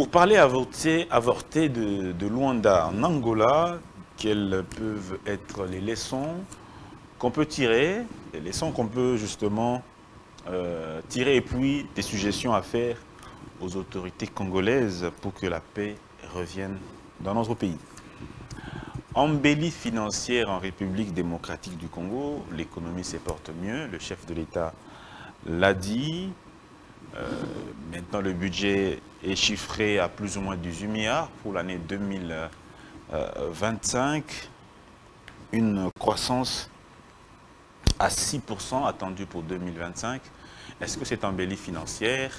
Pour parler avorté de Luanda en Angola, quelles peuvent être les leçons qu'on peut tirer, les leçons qu'on peut justement tirer et puis des suggestions à faire aux autorités congolaises pour que la paix revienne dans notre pays. Embellie financière en République démocratique du Congo, l'économie se porte mieux, le chef de l'État l'a dit. Maintenant, le budget est chiffré à plus ou moins 18 milliards pour l'année 2025. Une croissance à 6% attendue pour 2025. Est-ce que cette embellie financière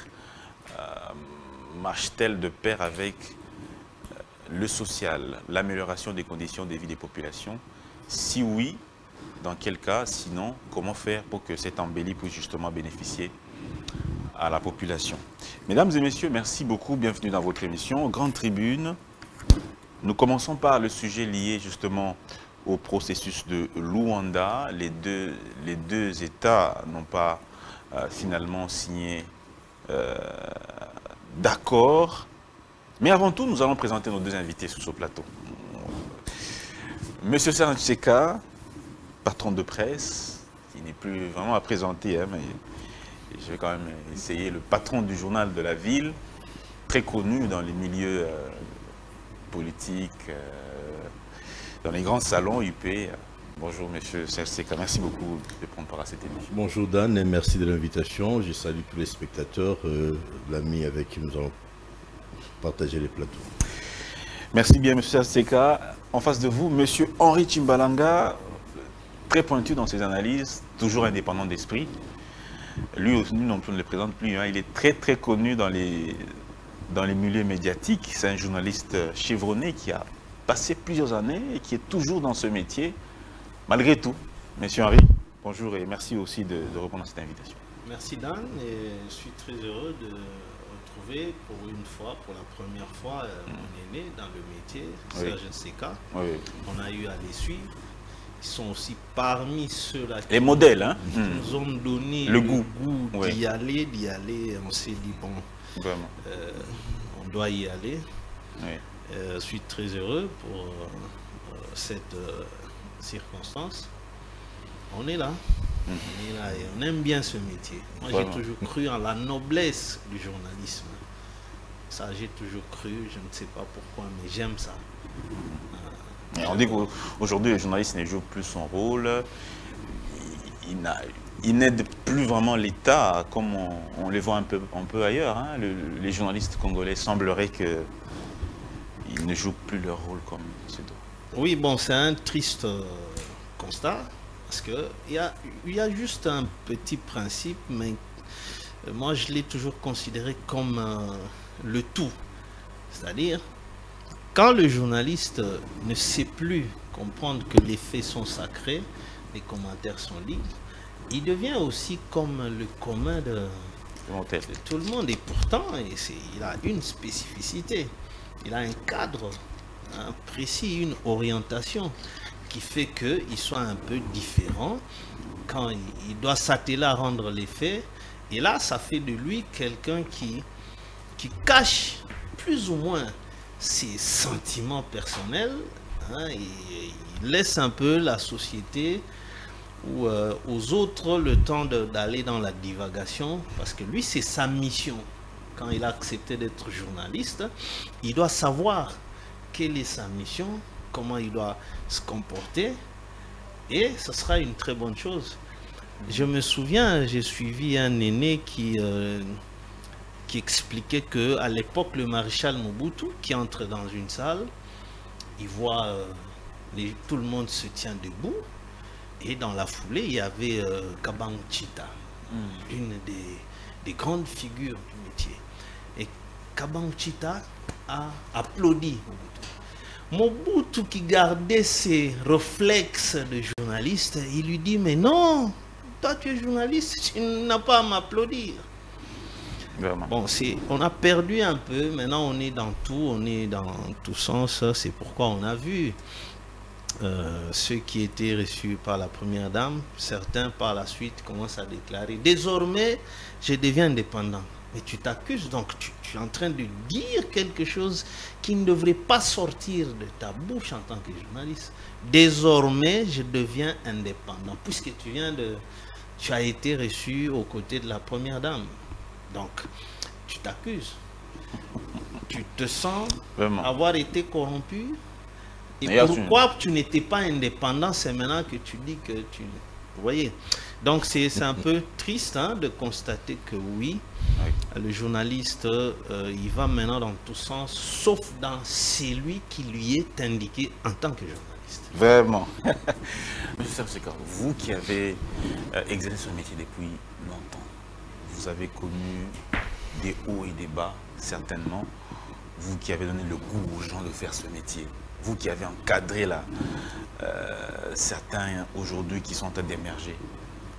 marche-t-elle de pair avec le social, l'amélioration des conditions de vie des populations? Si oui, dans quel cas? Sinon, comment faire pour que cette embellie puisse justement bénéficier à la population? Mesdames et messieurs, merci beaucoup. Bienvenue dans votre émission Grande Tribune. Nous commençons par le sujet lié justement au processus de Luanda. Les deux États n'ont pas finalement signé d'accord. Mais avant tout, nous allons présenter nos deux invités sur ce plateau. Monsieur Serge Tseka, patron de presse, qui n'est plus vraiment à présenter, hein, mais je vais quand même essayer. Le patron du journal de la ville, très connu dans les milieux politiques, dans les grands salons UP. Bonjour, monsieur Serge Tseka. Merci beaucoup de prendre part à cette émission. Bonjour Dan, et merci de l'invitation. Je salue tous les spectateurs, l'ami avec qui nous allons partager les plateaux. Merci bien, monsieur Serge Tseka. En face de vous, monsieur Henri Chimbalanga, très pointu dans ses analyses, toujours indépendant d'esprit. Lui aussi, nous non plus, on ne le présente plus. Hein. Il est très très connu dans les milieux médiatiques. C'est un journaliste chevronné qui a passé plusieurs années et qui est toujours dans ce métier, malgré tout. Monsieur Henri, bonjour et merci aussi de répondre à cette invitation. Merci Dan, et je suis très heureux de retrouver pour une fois, pour la première fois, mon aîné dans le métier, Serge Tseka. Oui. On a eu à les suivre. Ils sont aussi parmi ceux-là les modèles, hein, qui nous ont donné le goût d'y aller. On s'est dit, bon, vraiment. On doit y aller. Oui. Je suis très heureux pour cette circonstance. On est là. On est là et on aime bien ce métier. Moi, j'ai toujours cru en la noblesse du journalisme. Ça, j'ai toujours cru. Je ne sais pas pourquoi, mais j'aime ça. On dit qu'aujourd'hui, le journaliste ne joue plus son rôle. Il n'aide plus vraiment l'État, comme on les voit un peu ailleurs. Hein. Les journalistes congolais sembleraient qu'ils ne jouent plus leur rôle comme c'est doit. Oui, bon, c'est un triste constat, parce qu'il y a juste un petit principe, mais moi, je l'ai toujours considéré comme le tout. C'est-à-dire, quand le journaliste ne sait plus comprendre que les faits sont sacrés, les commentaires sont libres, il devient aussi comme le commun de tout le monde. Et pourtant, il a une spécificité, il a un cadre précis, une orientation qui fait qu'il soit un peu différent quand il doit s'atteler à rendre les faits. Et là, ça fait de lui quelqu'un qui cache plus ou moins ses sentiments personnels, hein, et il laisse un peu la société ou aux autres le temps d'aller dans la divagation, parce que lui, c'est sa mission. Quand il a accepté d'être journaliste, il doit savoir quelle est sa mission, comment il doit se comporter, et ce sera une très bonne chose. Je me souviens, j'ai suivi un aîné qui expliquait qu'à l'époque, le maréchal Mobutu, qui entre dans une salle, il voit tout le monde se tient debout, et dans la foulée, il y avait Kabang Chita, une des grandes figures du métier. Et Kabang Chita a applaudi Mobutu. Mobutu, qui gardait ses réflexes de journaliste, il lui dit, mais non, toi tu es journaliste, tu n'as pas à m'applaudir. Bon, on a perdu un peu, maintenant on est dans tout, on est dans tout sens, c'est pourquoi on a vu ceux qui étaient reçus par la première dame, certains par la suite commencent à déclarer, désormais je deviens indépendant. Mais tu t'accuses, donc tu es en train de dire quelque chose qui ne devrait pas sortir de ta bouche en tant que journaliste. Désormais, je deviens indépendant, puisque tu as été reçu aux côtés de la première dame. Donc, tu t'accuses. Tu te sens Vraiment. avoir été corrompu. Et D'ailleurs, pourquoi tu n'étais pas indépendant, c'est maintenant que tu dis que tu... Vous voyez. Donc c'est un peu triste hein, de constater que oui, le journaliste, il va maintenant dans tous sens, sauf dans celui qui lui est indiqué en tant que journaliste. Vraiment. Monsieur Serge Sekar, vous qui avez exercé ce métier depuis longtemps, vous avez connu des hauts et des bas, certainement. Vous qui avez donné le goût aux gens de faire ce métier, vous qui avez encadré là, certains aujourd'hui qui sont en train d'émerger,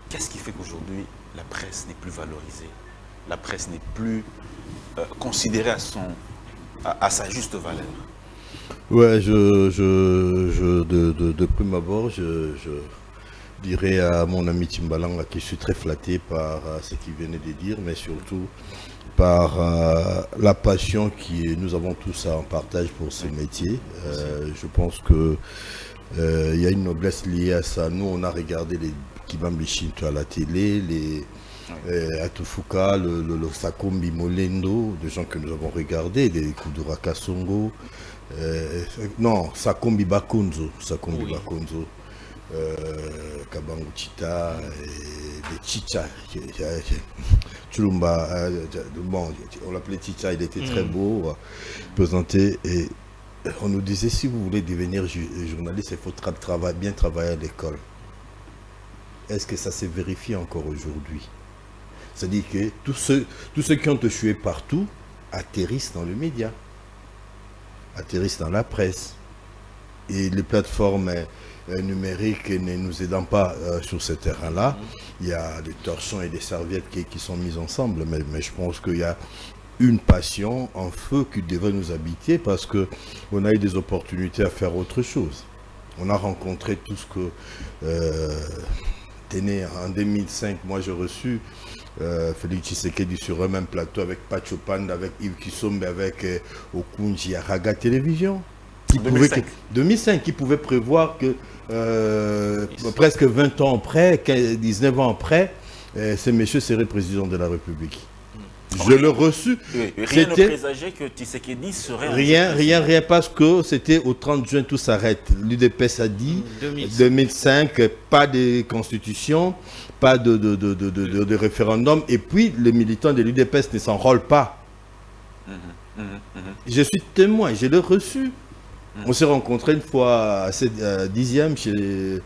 qu'est-ce qui fait qu'aujourd'hui la presse n'est plus valorisée, la presse n'est plus considérée à sa juste valeur? Ouais, de prime abord, je dirais à mon ami Timbalang que je suis très flatté par ce qu'il venait de dire, mais surtout par la passion que nous avons tous en partage pour ce métier. Je pense que il y a une noblesse liée à ça. Nous, on a regardé les Kibambi Shinto à la télé, les Atufuka, le Sakombi Molendo, des gens que nous avons regardés, les Kudura Kasongo, non, Sakombi Bakunzo, Bakunzo, Kabangu Chita, les Chicha, Chulumba, bon, on l'appelait Chicha, il était très beau, présenté, et on nous disait si vous voulez devenir journaliste, il faut bien travailler à l'école. Est-ce que ça s'est vérifié encore aujourd'hui? C'est-à-dire que tous ceux qui ont échoué partout atterrissent dans le média, atterrissent dans la presse. Et les plateformes numériques ne nous aidant pas sur ce terrain-là, il y a des torchons et des serviettes qui sont mises ensemble, mais je pense qu'il y a une passion, un feu qui devrait nous habiter parce qu'on a eu des opportunités à faire autre chose. On a rencontré tout ce que... né en 2005, moi j'ai reçu Félix Tshisekedi sur un même plateau avec Pacho Panda, avec Yves Kisombe, avec Okunji à Raga Télévision. 2005, qui pouvait prévoir que presque 20 ans après, 19 ans après, ce monsieur serait président de la République. Je l'ai reçu. Rien ne présageait que Tshisekedi serait... Rien, parce que c'était au 30 juin, tout s'arrête. L'UDPS a dit, 2005, pas de constitution, pas de référendum, et puis les militants de l'UDPS ne s'enrôlent pas. Je suis témoin, je l'ai reçu. On s'est rencontrés une fois à 10e chez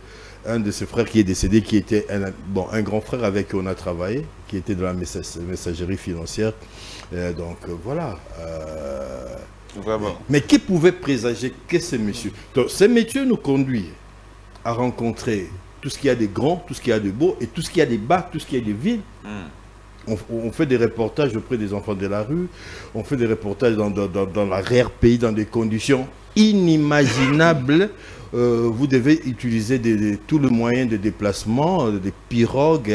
un de ses frères qui est décédé, qui était un grand frère avec qui on a travaillé, qui était dans la messagerie financière. Donc voilà. Vraiment. Mais qui pouvait présager que ce monsieur? Donc ce monsieur nous conduit à rencontrer tout ce qu'il y a de grand, tout ce qu'il y a de beau, et tout ce qu'il y a de bas, tout ce qu'il y a de vide. On fait des reportages auprès des enfants de la rue, on fait des reportages dans l'arrière-pays, dans des conditions inimaginables. Vous devez utiliser tous les moyens de déplacement, des pirogues,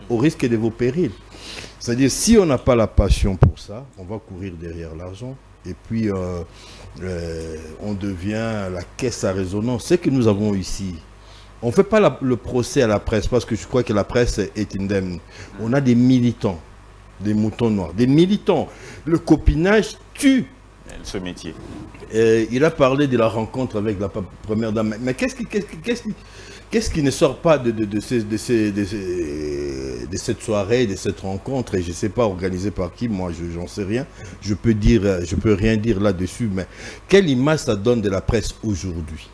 au risque de vos périls. C'est-à-dire, si on n'a pas la passion pour ça, on va courir derrière l'argent. Et puis, on devient la caisse à résonance. Ce que nous avons ici, on ne fait pas le procès à la presse, parce que je crois que la presse est indemne. On a des militants, des moutons noirs, des militants. Le copinage tue ce métier. Il a parlé de la rencontre avec la première dame. Mais qu'est-ce qui ne sort pas de cette soirée, de cette rencontre? Et je ne sais pas organisée par qui, moi j'en sais rien. Je peux rien dire là-dessus, mais quelle image ça donne de la presse aujourd'hui?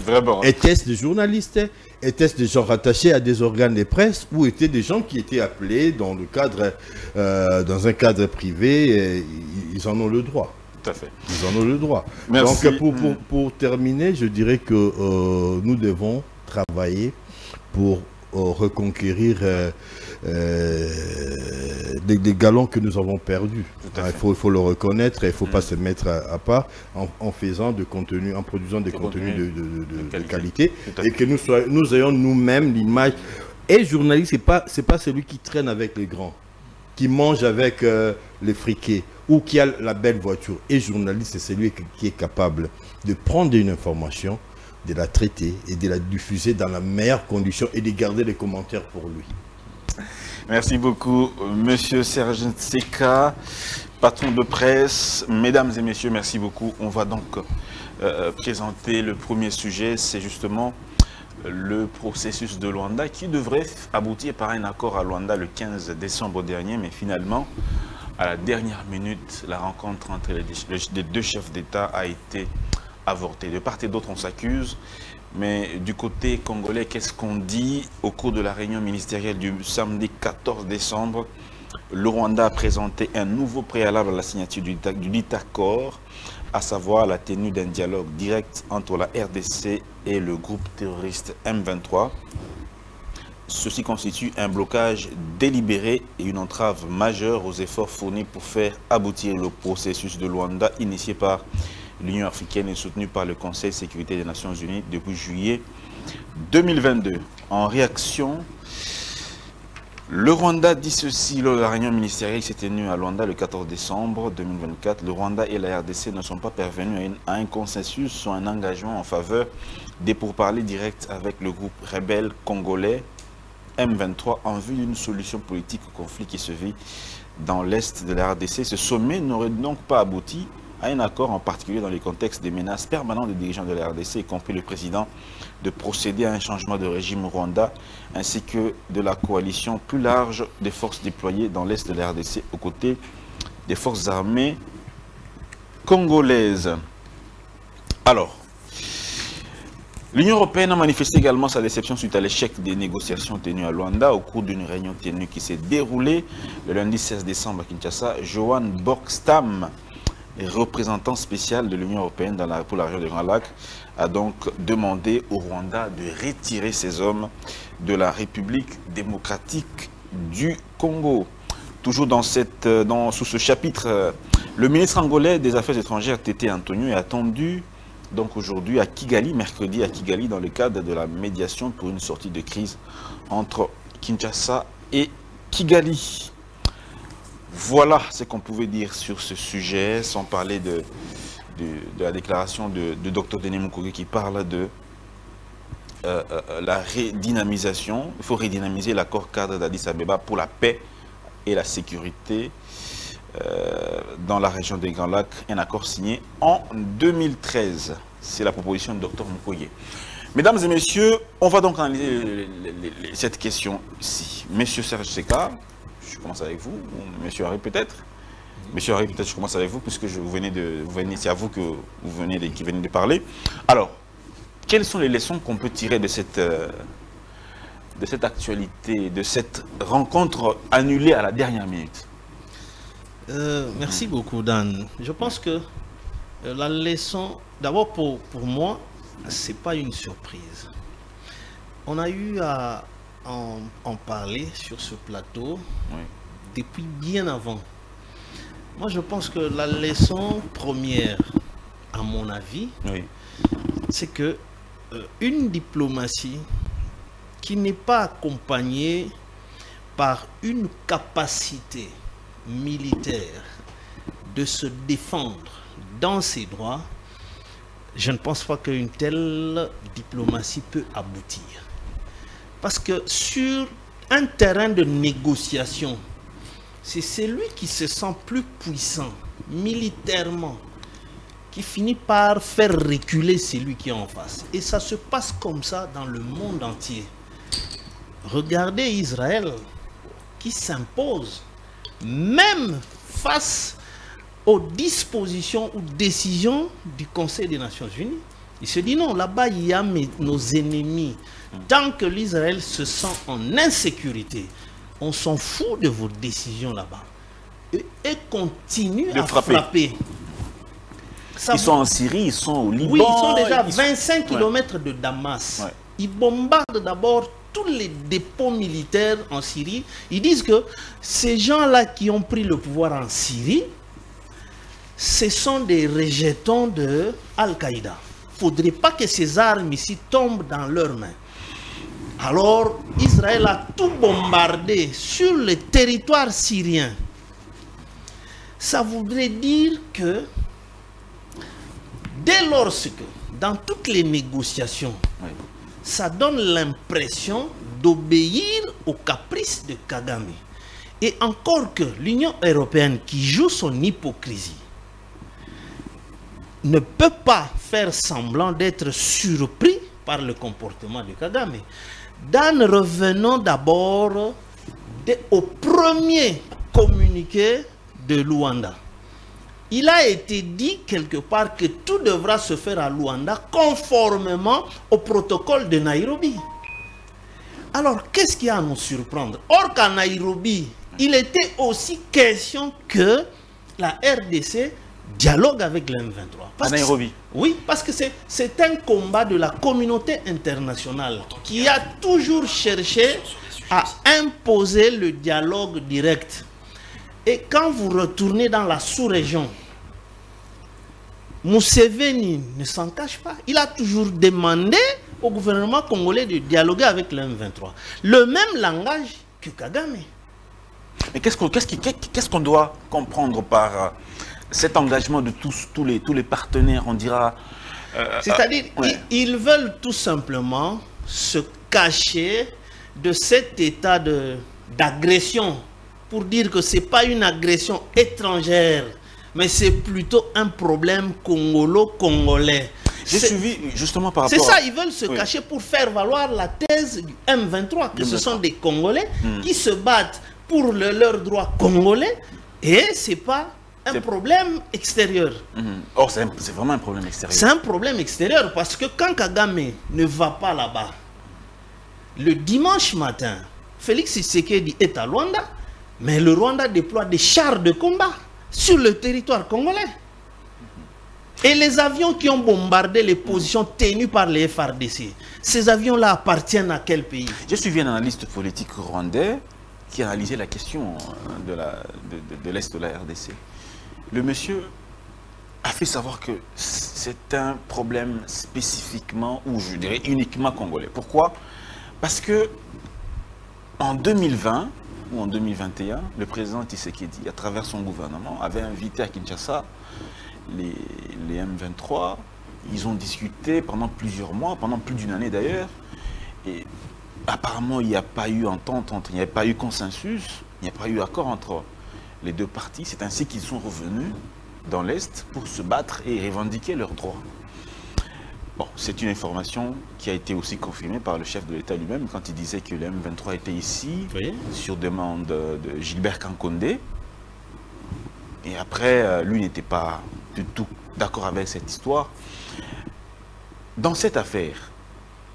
Vraiment. Était-ce des journalistes? Étaient-ce des gens rattachés à des organes de presse, ou étaient des gens qui étaient appelés dans un cadre privé? Et ils en ont le droit. Tout à fait. Ils en ont le droit. Merci. Donc pour terminer, je dirais que nous devons travailler pour reconquérir des galons que nous avons perdus. Il faut le reconnaître et il ne faut pas se mettre à part en faisant de contenu, en produisant des contenus de qualité, et que nous ayons nous-mêmes l'image. Et journaliste, c'est pas celui qui traîne avec les grands, qui mange avec les friquets ou qui a la belle voiture. Et journaliste, c'est celui qui est capable de prendre une information, de la traiter et de la diffuser dans la meilleure condition et de garder les commentaires pour lui. Merci beaucoup, Monsieur Serge Nseka, patron de presse. Mesdames et messieurs, merci beaucoup. On va donc présenter le premier sujet, c'est justement le processus de Luanda qui devrait aboutir par un accord à Luanda le 15 décembre dernier, mais finalement, à la dernière minute, la rencontre entre les deux chefs d'État a été avortée. De part et d'autre, on s'accuse, mais du côté congolais, qu'est-ce qu'on dit? Au cours de la réunion ministérielle du samedi 14 décembre, le Rwanda a présenté un nouveau préalable à la signature du dit accord, à savoir la tenue d'un dialogue direct entre la RDC et le groupe terroriste M23. Ceci constitue un blocage délibéré et une entrave majeure aux efforts fournis pour faire aboutir le processus de Luanda initié par l'Union africaine et soutenu par le Conseil de sécurité des Nations Unies depuis juillet 2022. En réaction, le Rwanda dit ceci lors de la réunion ministérielle qui s'est tenue à Luanda le 14 décembre 2024. Le Rwanda et la RDC ne sont pas parvenus à un consensus sur un engagement en faveur des pourparlers directs avec le groupe rebelle congolais M23 en vue d'une solution politique au conflit qui se vit dans l'est de la RDC. Ce sommet n'aurait donc pas abouti à un accord, en particulier dans les contextes des menaces permanentes des dirigeants de la RDC, y compris le président, de procéder à un changement de régime au Rwanda, ainsi que de la coalition plus large des forces déployées dans l'est de la RDC aux côtés des forces armées congolaises. Alors, l'Union européenne a manifesté également sa déception suite à l'échec des négociations tenues à Luanda au cours d'une réunion tenue qui s'est déroulée le lundi 16 décembre à Kinshasa. Johan Borgstam, représentant spécial de l'Union européenne pour la région des Grands Lacs, a donc demandé au Rwanda de retirer ses hommes de la République démocratique du Congo. Toujours sous ce chapitre, le ministre angolais des Affaires étrangères, Tété Antonio, est attendu donc aujourd'hui à Kigali, mercredi à Kigali, dans le cadre de la médiation pour une sortie de crise entre Kinshasa et Kigali. Voilà ce qu'on pouvait dire sur ce sujet, sans parler de la déclaration de Dr Denis Mukwege qui parle de la redynamisation. Il faut redynamiser l'accord cadre d'Addis Abeba pour la paix et la sécurité dans la région des Grands Lacs, un accord signé en 2013. C'est la proposition de Dr Mukwege. Mesdames et messieurs, on va donc analyser cette question-ci. Monsieur Serge Nseka, je commence avec vous, ou Monsieur Harry peut-être. Monsieur Harry, peut-être je commence avec vous, puisque c'est à vous que qui venez de parler. Alors, quelles sont les leçons qu'on peut tirer de cette actualité, de cette rencontre annulée à la dernière minute? Merci beaucoup, Dan. Je pense que la leçon, d'abord pour moi, ce n'est pas une surprise. On a eu à en parler sur ce plateau depuis bien avant. Moi, je pense que la leçon première, à mon avis, c'est que une diplomatie qui n'est pas accompagnée par une capacité militaire de se défendre dans ses droits, je ne pense pas qu'une telle diplomatie peut aboutir. Parce que sur un terrain de négociation, c'est celui qui se sent plus puissant militairement qui finit par faire reculer celui qui est en face. Et ça se passe comme ça dans le monde entier. Regardez Israël qui s'impose même face aux dispositions ou décisions du Conseil des Nations Unies. Il se dit non, là-bas il y a nos ennemis. Tant que l'Israël se sent en insécurité, on s'en fout de vos décisions là-bas. Et continue à frapper. Ils sont en Syrie, ils sont au Liban. Oui, ils sont déjà à 25 km de Damas. Ils bombardent d'abord tous les dépôts militaires en Syrie. Ils disent que ces gens-là qui ont pris le pouvoir en Syrie, ce sont des rejetons de Al-Qaïda. Il ne faudrait pas que ces armes ici tombent dans leurs mains. Alors, Israël a tout bombardé sur le territoire syrien. Ça voudrait dire que dès lors que, dans toutes les négociations, ça donne l'impression d'obéir aux caprices de Kagame. Et encore que l'Union européenne, qui joue son hypocrisie, ne peut pas faire semblant d'être surpris par le comportement de Kagame. Dan, revenons d'abord au premier communiqué de Luanda. Il a été dit quelque part que tout devra se faire à Luanda conformément au protocole de Nairobi. Alors, qu'est-ce qui a à nous surprendre? Or qu'à Nairobi, il était aussi question que la RDC dialogue avec le M23. À Nairobi. Oui, parce que c'est un combat de la communauté internationale qui a toujours cherché à imposer le dialogue direct. Et quand vous retournez dans la sous-région, Museveni ne s'en cache pas. Il a toujours demandé au gouvernement congolais de dialoguer avec le M23. Le même langage que Kagame. Mais qu'est-ce qu'on doit comprendre par cet engagement de tous les partenaires, on dira... C'est-à-dire, ils veulent tout simplement se cacher de cet état d'agression pour dire que ce n'est pas une agression étrangère, mais c'est plutôt un problème congolo-congolais. J'ai suivi justement par rapport... C'est ça, ils veulent se cacher pour faire valoir la thèse du M23, que ce sont des Congolais qui se battent pour leurs droits congolais, et ce n'est pas un problème extérieur. Or, c'est vraiment un problème extérieur. C'est un problème extérieur, parce que quand Kagame ne va pas là-bas, le dimanche matin, Félix Tshisekedi est à Luanda, mais le Rwanda déploie des chars de combat sur le territoire congolais. Et les avions qui ont bombardé les positions tenues par les FARDC, ces avions-là appartiennent à quel pays? J'ai suivi un analyste politique rwandais qui a analysé la question de l'Est de la RDC. Le monsieur a fait savoir que c'est un problème spécifiquement, ou je dirais uniquement congolais. Pourquoi? Parce que en 2020 ou en 2021, le président Tshisekedi, à travers son gouvernement, avait invité à Kinshasa les M23. Ils ont discuté pendant plusieurs mois, pendant plus d'une année d'ailleurs. Et apparemment, il n'y a pas eu entente, il n'y a pas eu consensus, il n'y a pas eu accord entre les deux parties. C'est ainsi qu'ils sont revenus dans l'Est pour se battre et revendiquer leurs droits. Bon, c'est une information qui a été aussi confirmée par le chef de l'État lui-même quand il disait que le M23 était ici, sur demande de Gilbert Kankonde. Et après, lui n'était pas du tout d'accord avec cette histoire. Dans cette affaire,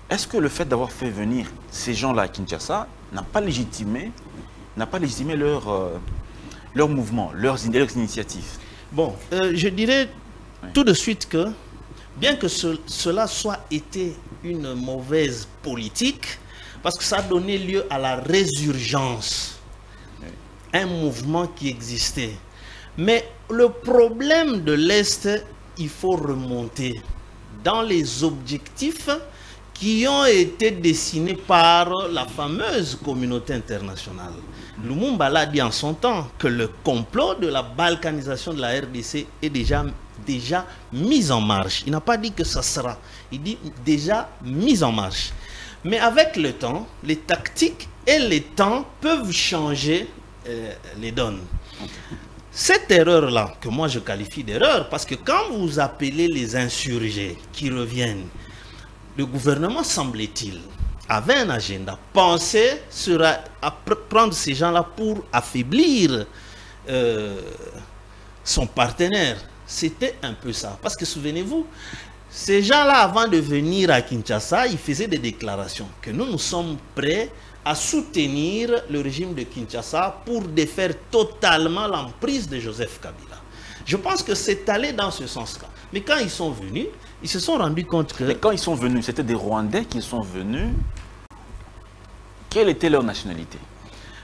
est-ce que le fait d'avoir fait venir ces gens-là à Kinshasa n'a pas légitimé leur mouvement, leurs initiatives? Bon, je dirais tout de suite que, bien que cela soit été une mauvaise politique, parce que ça a donné lieu à la résurgence, un mouvement qui existait. Mais le problème de l'Est, il faut remonter dans les objectifs qui ont été dessinés par la fameuse communauté internationale. Lumumba l'a dit en son temps que le complot de la balkanisation de la RDC est déjà mis en marche. Il n'a pas dit que ça sera, il dit déjà mis en marche. Mais avec le temps, les tactiques et les temps peuvent changer les donnes. Cette erreur-là, que moi je qualifie d'erreur, parce que quand vous appelez les insurgés qui reviennent, le gouvernement, semble-t-il, avait un agenda, pensait à prendre ces gens-là pour affaiblir son partenaire. C'était un peu ça. Parce que souvenez-vous, ces gens-là, avant de venir à Kinshasa, ils faisaient des déclarations que nous sommes prêts à soutenir le régime de Kinshasa pour défaire totalement l'emprise de Joseph Kabila. Je pense que c'est allé dans ce sens-là. Mais quand ils sont venus, ils se sont rendus compte que... Mais quand ils sont venus, c'était des Rwandais qui sont venus. Quelle était leur nationalité?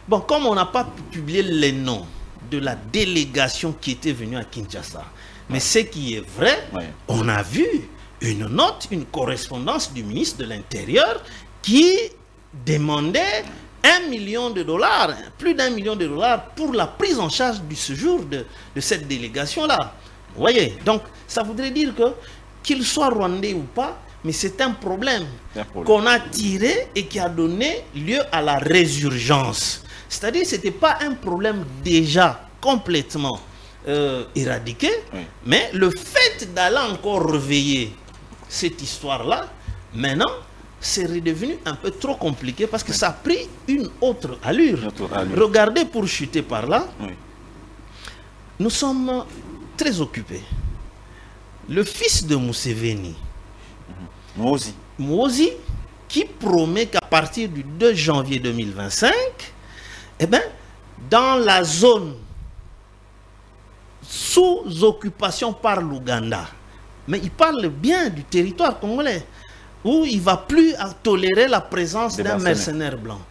Bon, comme on n'a pas publié les noms de la délégation qui était venue à Kinshasa, mais ce qui est vrai, on a vu une note, une correspondance du ministre de l'Intérieur qui demandait $1 million, plus d'1 million de dollars pour la prise en charge du séjour de cette délégation-là. Vous voyez, donc ça voudrait dire que, qu'il soit rwandais ou pas, mais c'est un problème qu'on a tiré et qui a donné lieu à la résurgence. C'est-à-dire que ce n'était pas un problème déjà complètement éradiqué, mais le fait d'aller encore réveiller cette histoire-là, maintenant, c'est redevenu un peu trop compliqué parce que ça a pris une autre allure. Regardez, pour chuter par là, nous sommes très occupés. Le fils de Museveni, Muhoozi, qui promet qu'à partir du 2 janvier 2025, eh ben, dans la zone sous occupation par l'Ouganda, mais il parle bien du territoire congolais, où il ne va plus tolérer la présence d'un mercenaire blanc.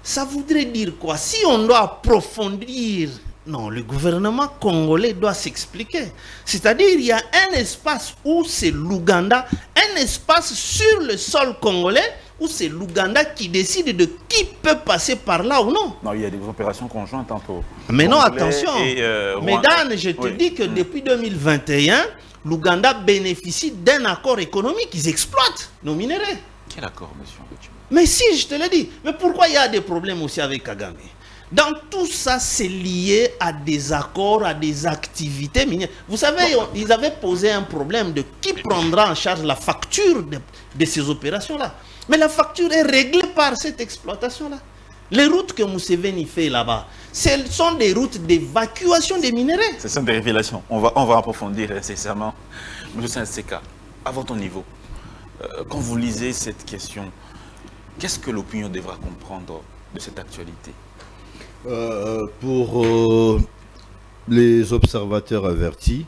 Ça voudrait dire quoi? Si on doit approfondir, non, le gouvernement congolais doit s'expliquer. C'est-à-dire il y a un espace où c'est l'Ouganda, un espace sur le sol congolais où c'est l'Ouganda qui décide de qui peut passer par là ou non. Non, il y a des opérations conjointes entre... Mais non, attention. Mesdames, je te dis que depuis 2021, l'Ouganda bénéficie d'un accord économique. Ils exploitent nos minéraux. Quel accord, monsieur? Mais si, je te l'ai dit. Mais pourquoi il y a des problèmes aussi avec Kagame? Dans tout ça, c'est lié à des accords, à des activités minières. Vous savez, ils avaient posé un problème de qui prendra en charge la facture de ces opérations-là. Mais la facture est réglée par cette exploitation-là. Les routes que Museveni fait là-bas, ce sont des routes d'évacuation des minéraux. Ce sont des révélations. On va approfondir nécessairement. Monsieur Saint-Seka, à votre niveau, quand vous lisez cette question, qu'est-ce que l'opinion devra comprendre de cette actualité? Pour les observateurs avertis,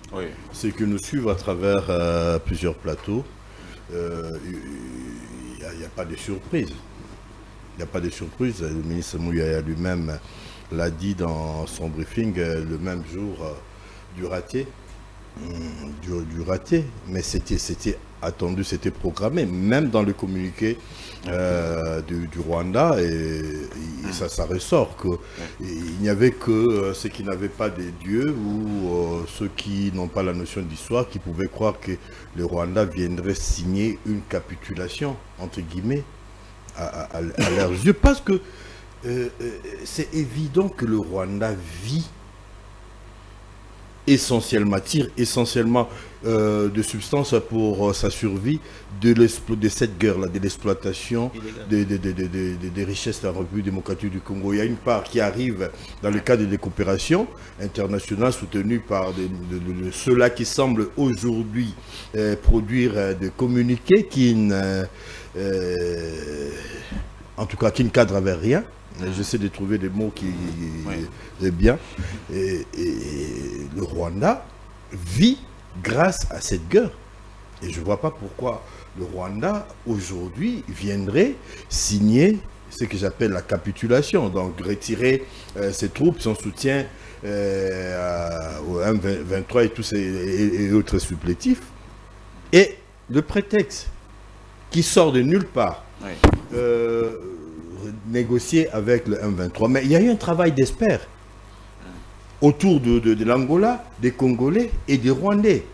c'est que nous suivons à travers plusieurs plateaux. Il n'y a pas de surprise. Il n'y a pas de surprise. Le ministre Mouyaya lui-même l'a dit dans son briefing le même jour du raté. Mais c'était attendu, c'était programmé, même dans le communiqué du Rwanda, et ça ressort qu'il n'y avait que ceux qui n'avaient pas des dieux ou ceux qui n'ont pas la notion d'histoire qui pouvaient croire que le Rwanda viendrait signer une capitulation, entre guillemets, à leurs yeux, parce que c'est évident que le Rwanda vit essentiellement, tire essentiellement de substances pour sa survie de cette guerre-là, de l'exploitation des richesses de la République démocratique du Congo. Il y a une part qui arrive dans le cadre des coopérations internationales soutenues par ceux-là qui semblent aujourd'hui produire des communiqués qui en tout cas qui ne cadrent avec rien. J'essaie de trouver des mots qui est bien. Et le Rwanda vit grâce à cette guerre. Et je ne vois pas pourquoi le Rwanda, aujourd'hui, viendrait signer ce que j'appelle la capitulation. Donc, retirer ses troupes, son soutien au M23 et tous et autres supplétifs. Et le prétexte qui sort de nulle part, négocier avec le M23. Mais il y a eu un travail d'experts autour de l'Angola, des Congolais et des Rwandais.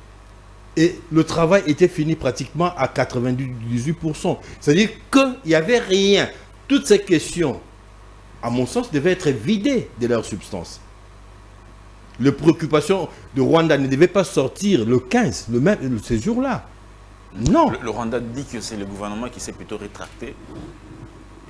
Et le travail était fini pratiquement à 98%. C'est-à-dire qu'il n'y avait rien. Toutes ces questions, à mon sens, devaient être vidées de leur substance. Les préoccupations de Rwanda ne devaient pas sortir le 15, ces jours-là. Non. Le Rwanda dit que c'est le gouvernement qui s'est plutôt rétracté.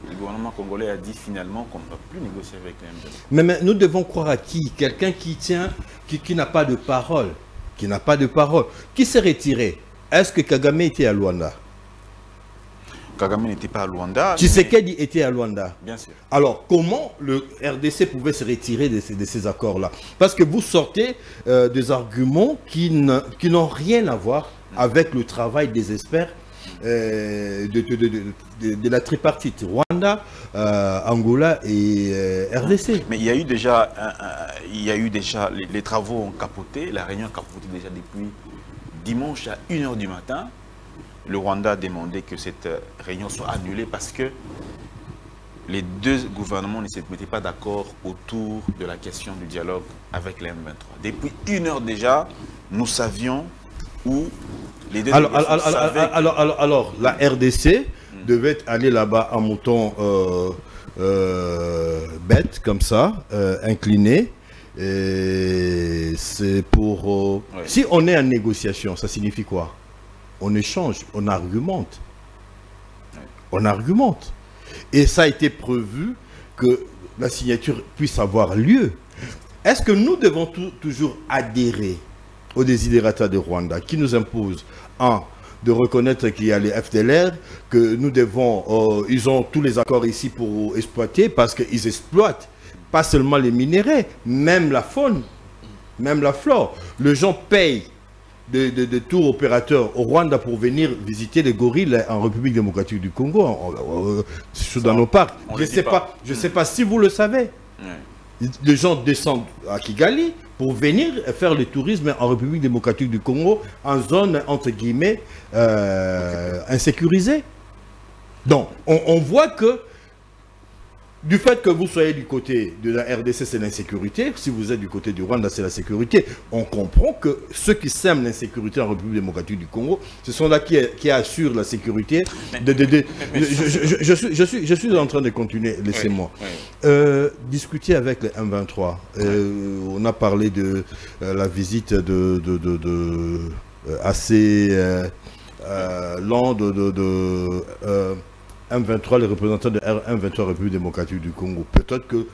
Le gouvernement congolais a dit finalement qu'on ne va plus négocier avec les M23. Mais nous devons croire à qui? Quelqu'un qui tient, qui n'a pas de parole. Qui n'a pas de parole. Qui s'est retiré? Est-ce que Kagame était à Luanda? Kagame n'était pas à Luanda. Tshisekedi était à Luanda. Bien sûr. Alors, comment le RDC pouvait se retirer de ces accords-là? Parce que vous sortez des arguments qui n'ont rien à voir avec le travail des experts de la tripartite Rwanda, Angola et RDC. Mais il y a eu déjà, les travaux ont capoté, la réunion a capoté déjà depuis dimanche à 1 h du matin. Le Rwanda a demandé que cette réunion soit annulée parce que les deux gouvernements ne se mettaient pas d'accord autour de la question du dialogue avec les M23. Depuis 1 heure déjà, nous savions où les deux alors, la RDC devait aller là-bas en mouton bête, comme ça, incliné. C'est pour... Si on est en négociation, ça signifie quoi? On échange, on argumente. On argumente. Et ça a été prévu que la signature puisse avoir lieu. Est-ce que nous devons toujours adhérer aux desiderata de Rwanda qui nous impose de reconnaître qu'il y a les FDLR, que nous devons, ils ont tous les accords ici pour exploiter, parce qu'ils exploitent pas seulement les minéraux, même la faune, même la flore. Les gens payent de tour opérateurs au Rwanda pour venir visiter les gorilles en République démocratique du Congo, dans nos parcs. Je ne sais pas si vous le savez. Les gens descendent à Kigali pour venir faire le tourisme en République démocratique du Congo en zone, entre guillemets, insécurisée. Donc, on voit que du fait que vous soyez du côté de la RDC, c'est l'insécurité. Si vous êtes du côté du Rwanda, c'est la sécurité. On comprend que ceux qui sèment l'insécurité en République démocratique du Congo, ce sont là qui assurent la sécurité. Je suis en train de continuer, laissez-moi. Discuter avec les M23. On a parlé de la visite assez lente de M23, les représentants de M23 République démocratique du Congo. Peut-être que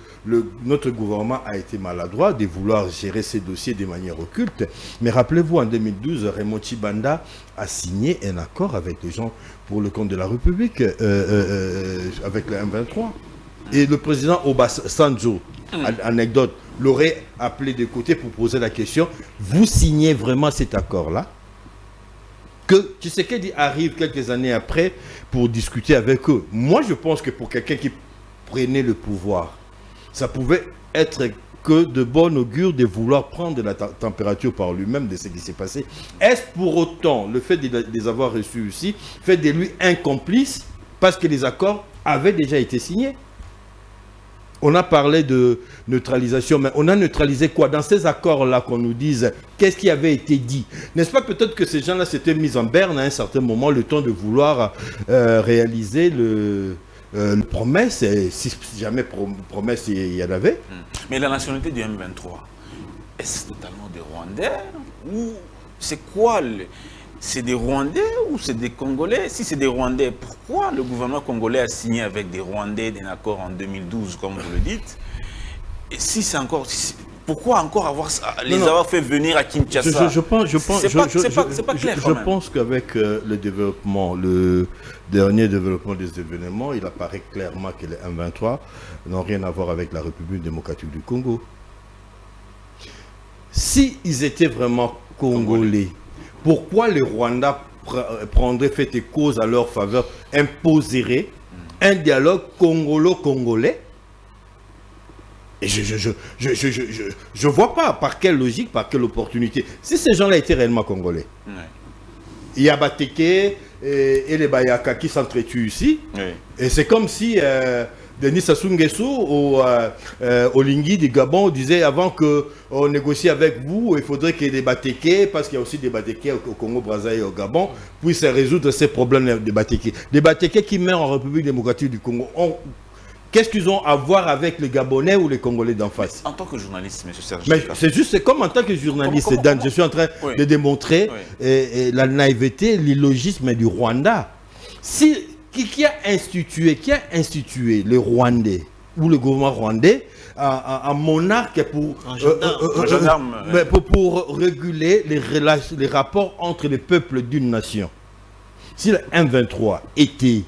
notre gouvernement a été maladroit de vouloir gérer ces dossiers de manière occulte. Mais rappelez-vous, en 2012, Raymond Chibanda a signé un accord avec les gens pour le compte de la République, avec le M23. Et le président Obasanjo, anecdote, l'aurait appelé de côté pour poser la question, vous signez vraiment cet accord-là? Que Tshisekedi arrive quelques années après pour discuter avec eux. Moi, je pense que pour quelqu'un qui prenait le pouvoir, ça pouvait être que de bon augure de vouloir prendre la température par lui-même de ce qui s'est passé. Est-ce pour autant, le fait de les avoir reçus ici, fait de lui un complice parce que les accords avaient déjà été signés? On a parlé de neutralisation, mais on a neutralisé quoi? Dans ces accords-là qu'on nous dise, qu'est-ce qui avait été dit? N'est-ce pas peut-être que ces gens-là s'étaient mis en berne à un certain moment, le temps de vouloir réaliser le promesse, si jamais promesse il y en avait? Mais la nationalité du M23, est-ce totalement des Rwandais? Ou c'est quoi c'est des Rwandais ou c'est des Congolais? Si c'est des Rwandais, pourquoi le gouvernement congolais a signé avec des Rwandais un accord en 2012, comme vous le dites? Et si c'est encore... Pourquoi encore avoir fait venir à Kinshasa? Je pense qu'avec le développement, le dernier développement des événements, il apparaît clairement que les M23 n'ont rien à voir avec la République démocratique du Congo. S'ils étaient vraiment Congolais, pourquoi le Rwanda prendrait fait et cause à leur faveur, imposerait un dialogue congolo-congolais? Et je vois pas par quelle logique, par quelle opportunité. Si ces gens-là étaient réellement congolais, il y a Bateke et les Bayaka qui s'entretuent ici, et c'est comme si Denis Sassou Nguesso au Lingui du Gabon disait avant qu'on négocie avec vous, il faudrait qu'il y ait des Bateke, parce qu'il y a aussi des Bateke au Congo-Brazzaville et au Gabon, puissent résoudre ces problèmes des Bateke. Des Bateke qui meurent en République démocratique du Congo. Qu'est-ce qu'ils ont à voir avec les Gabonais ou les Congolais d'en face? En tant que journaliste, M. Serge. Mais c'est juste, c'est comme en tant que journaliste, Dan, je suis en train de démontrer la naïveté, l'illogisme du Rwanda. Qui a institué le Rwandais ou le gouvernement rwandais un monarque pour réguler les rapports entre les peuples d'une nation? Si le M23 était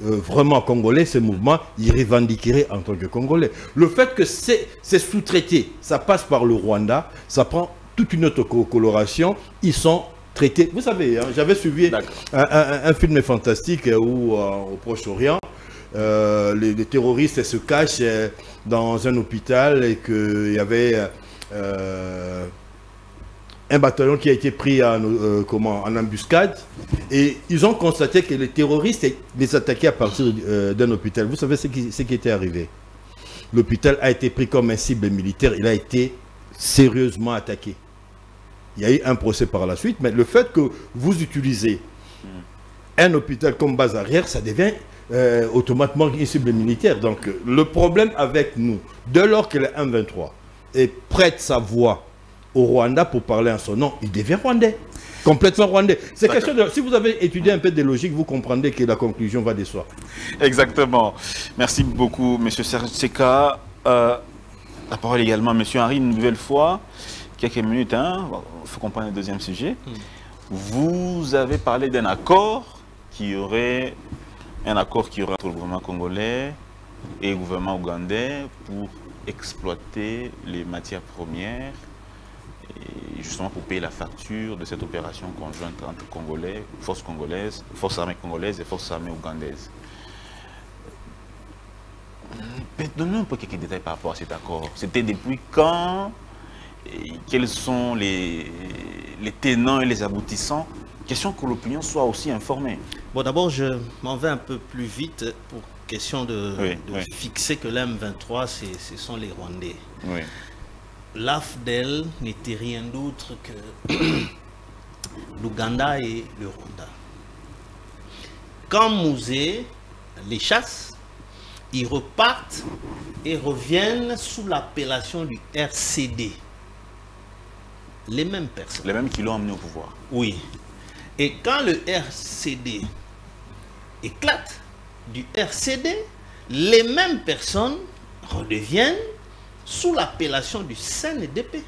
vraiment congolais, ce mouvement, il revendiquerait en tant que congolais. Le fait que c'est sous-traité, ça passe par le Rwanda, ça prend toute une autre coloration, ils sont traités. Vous savez, hein, j'avais suivi un film fantastique où au Proche-Orient, les terroristes se cachent dans un hôpital et qu'il y avait un bataillon qui a été pris en embuscade, et ils ont constaté que les terroristes les attaquaient à partir d'un hôpital. Vous savez ce qui était arrivé? L'hôpital a été pris comme un cible militaire, il a été sérieusement attaqué. Il y a eu un procès par la suite, mais le fait que vous utilisez un hôpital comme base arrière, ça devient automatiquement une cible militaire. Donc le problème avec nous, dès lors que le M23 prête sa voix au Rwanda pour parler en son nom, il devient rwandais, complètement rwandais. C'est question de, si vous avez étudié un peu de logique, vous comprendrez que la conclusion va de soi. Exactement. Merci beaucoup, M. Seka. La parole également à M. Henri, une nouvelle fois. Quelques minutes, hein. Il faut comprendre le deuxième sujet. Vous avez parlé d'un accord qui aurait entre le gouvernement congolais et le gouvernement ougandais pour exploiter les matières premières et justement pour payer la facture de cette opération conjointe entre Congolais, forces armées congolaises et forces armées ougandaises. Donnez un peu quelques détails par rapport à cet accord. C'était depuis quand? Et quels sont les tenants et les aboutissants? Question que l'opinion soit aussi informée. Bon, d'abord, je m'en vais un peu plus vite pour question de fixer que l'M23, ce sont les Rwandais. Oui. L'AFDEL n'était rien d'autre que l'Ouganda et le Rwanda. Quand Mouzé les chasse, ils repartent et reviennent sous l'appellation du RCD. Les mêmes personnes. Les mêmes qui l'ont amené au pouvoir. Oui. Et quand le RCD éclate du RCD, les mêmes personnes redeviennent sous l'appellation du CNDP.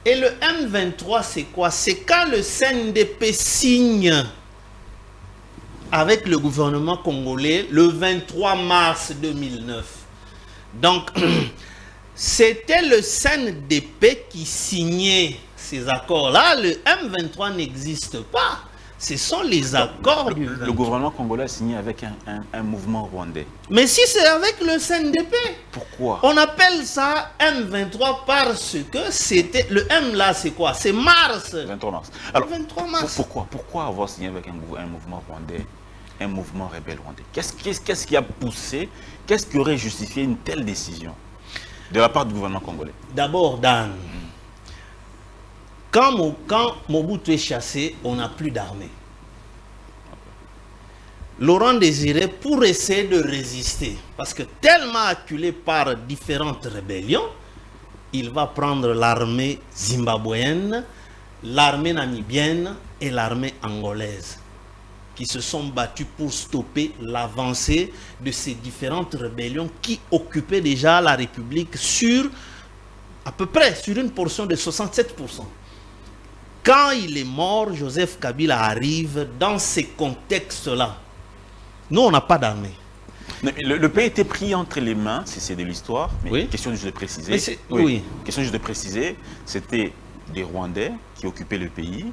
Et le M23, c'est quoi? C'est quand le CNDP signe avec le gouvernement congolais le 23 mars 2009. Donc, c'était le CNDP qui signait ces accords-là. Le M23 n'existe pas. Ce sont les accords du... Le gouvernement congolais a signé avec un mouvement rwandais. Mais si c'est avec le CNDP. Pourquoi? On appelle ça M23 parce que c'était... Le M là, c'est quoi? C'est mars. 23 mars. Alors, 23 mars. Pourquoi avoir signé avec un mouvement rwandais, un mouvement rebelle rwandais? Qu'est-ce qui a poussé, qu'est-ce qui aurait justifié une telle décision de la part du gouvernement congolais? D'abord, Dan, quand Mobutu est chassé, on n'a plus d'armée. Laurent Désiré, pour essayer de résister, parce que tellement acculé par différentes rébellions, il va prendre l'armée zimbabwéenne, l'armée namibienne et l'armée angolaise, qui se sont battus pour stopper l'avancée de ces différentes rébellions qui occupaient déjà la République sur, à peu près, sur une portion de 67%. Quand il est mort, Joseph Kabila arrive dans ces contextes-là. Nous, on n'a pas d'armée. Le pays était pris entre les mains, c'est de l'histoire, mais oui. Question juste de préciser. Oui. Question juste de préciser, c'était des Rwandais qui occupaient le pays.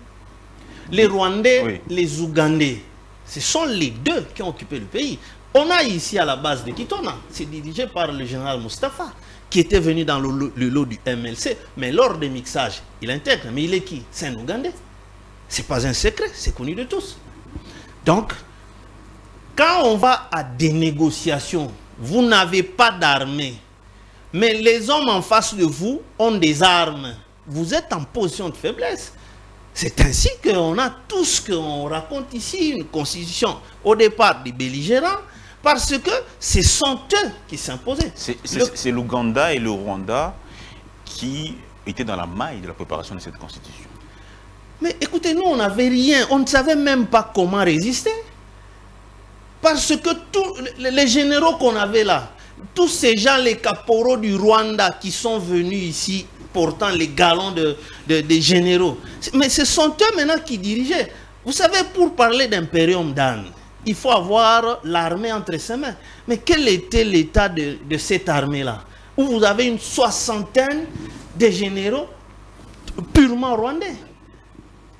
Les Rwandais, oui. Les Ougandais, ce sont les deux qui ont occupé le pays. On a ici à la base de Kitona, c'est dirigé par le général Mustafa, qui était venu dans le lot du MLC, mais lors des mixages, il intègre. Mais il est qui? C'est un Ougandais. Ce n'est pas un secret, c'est connu de tous. Donc, quand on va à des négociations, vous n'avez pas d'armée, mais les hommes en face de vous ont des armes. Vous êtes en position de faiblesse. C'est ainsi qu'on a tout ce qu'on raconte ici, une constitution au départ des belligérants, parce que ce sont eux qui s'imposaient. C'est l'Ouganda et le Rwanda qui étaient dans la maille de la préparation de cette constitution. Mais écoutez, nous, on n'avait rien. On ne savait même pas comment résister. Parce que tous les généraux qu'on avait là, tous ces gens, les caporaux du Rwanda qui sont venus ici portant les galons des généraux, mais ce sont eux maintenant qui dirigeaient. Vous savez, pour parler d'impérium d'Anne, il faut avoir l'armée entre ses mains. Mais quel était l'état de cette armée-là? Où vous avez une soixantaine de généraux purement rwandais.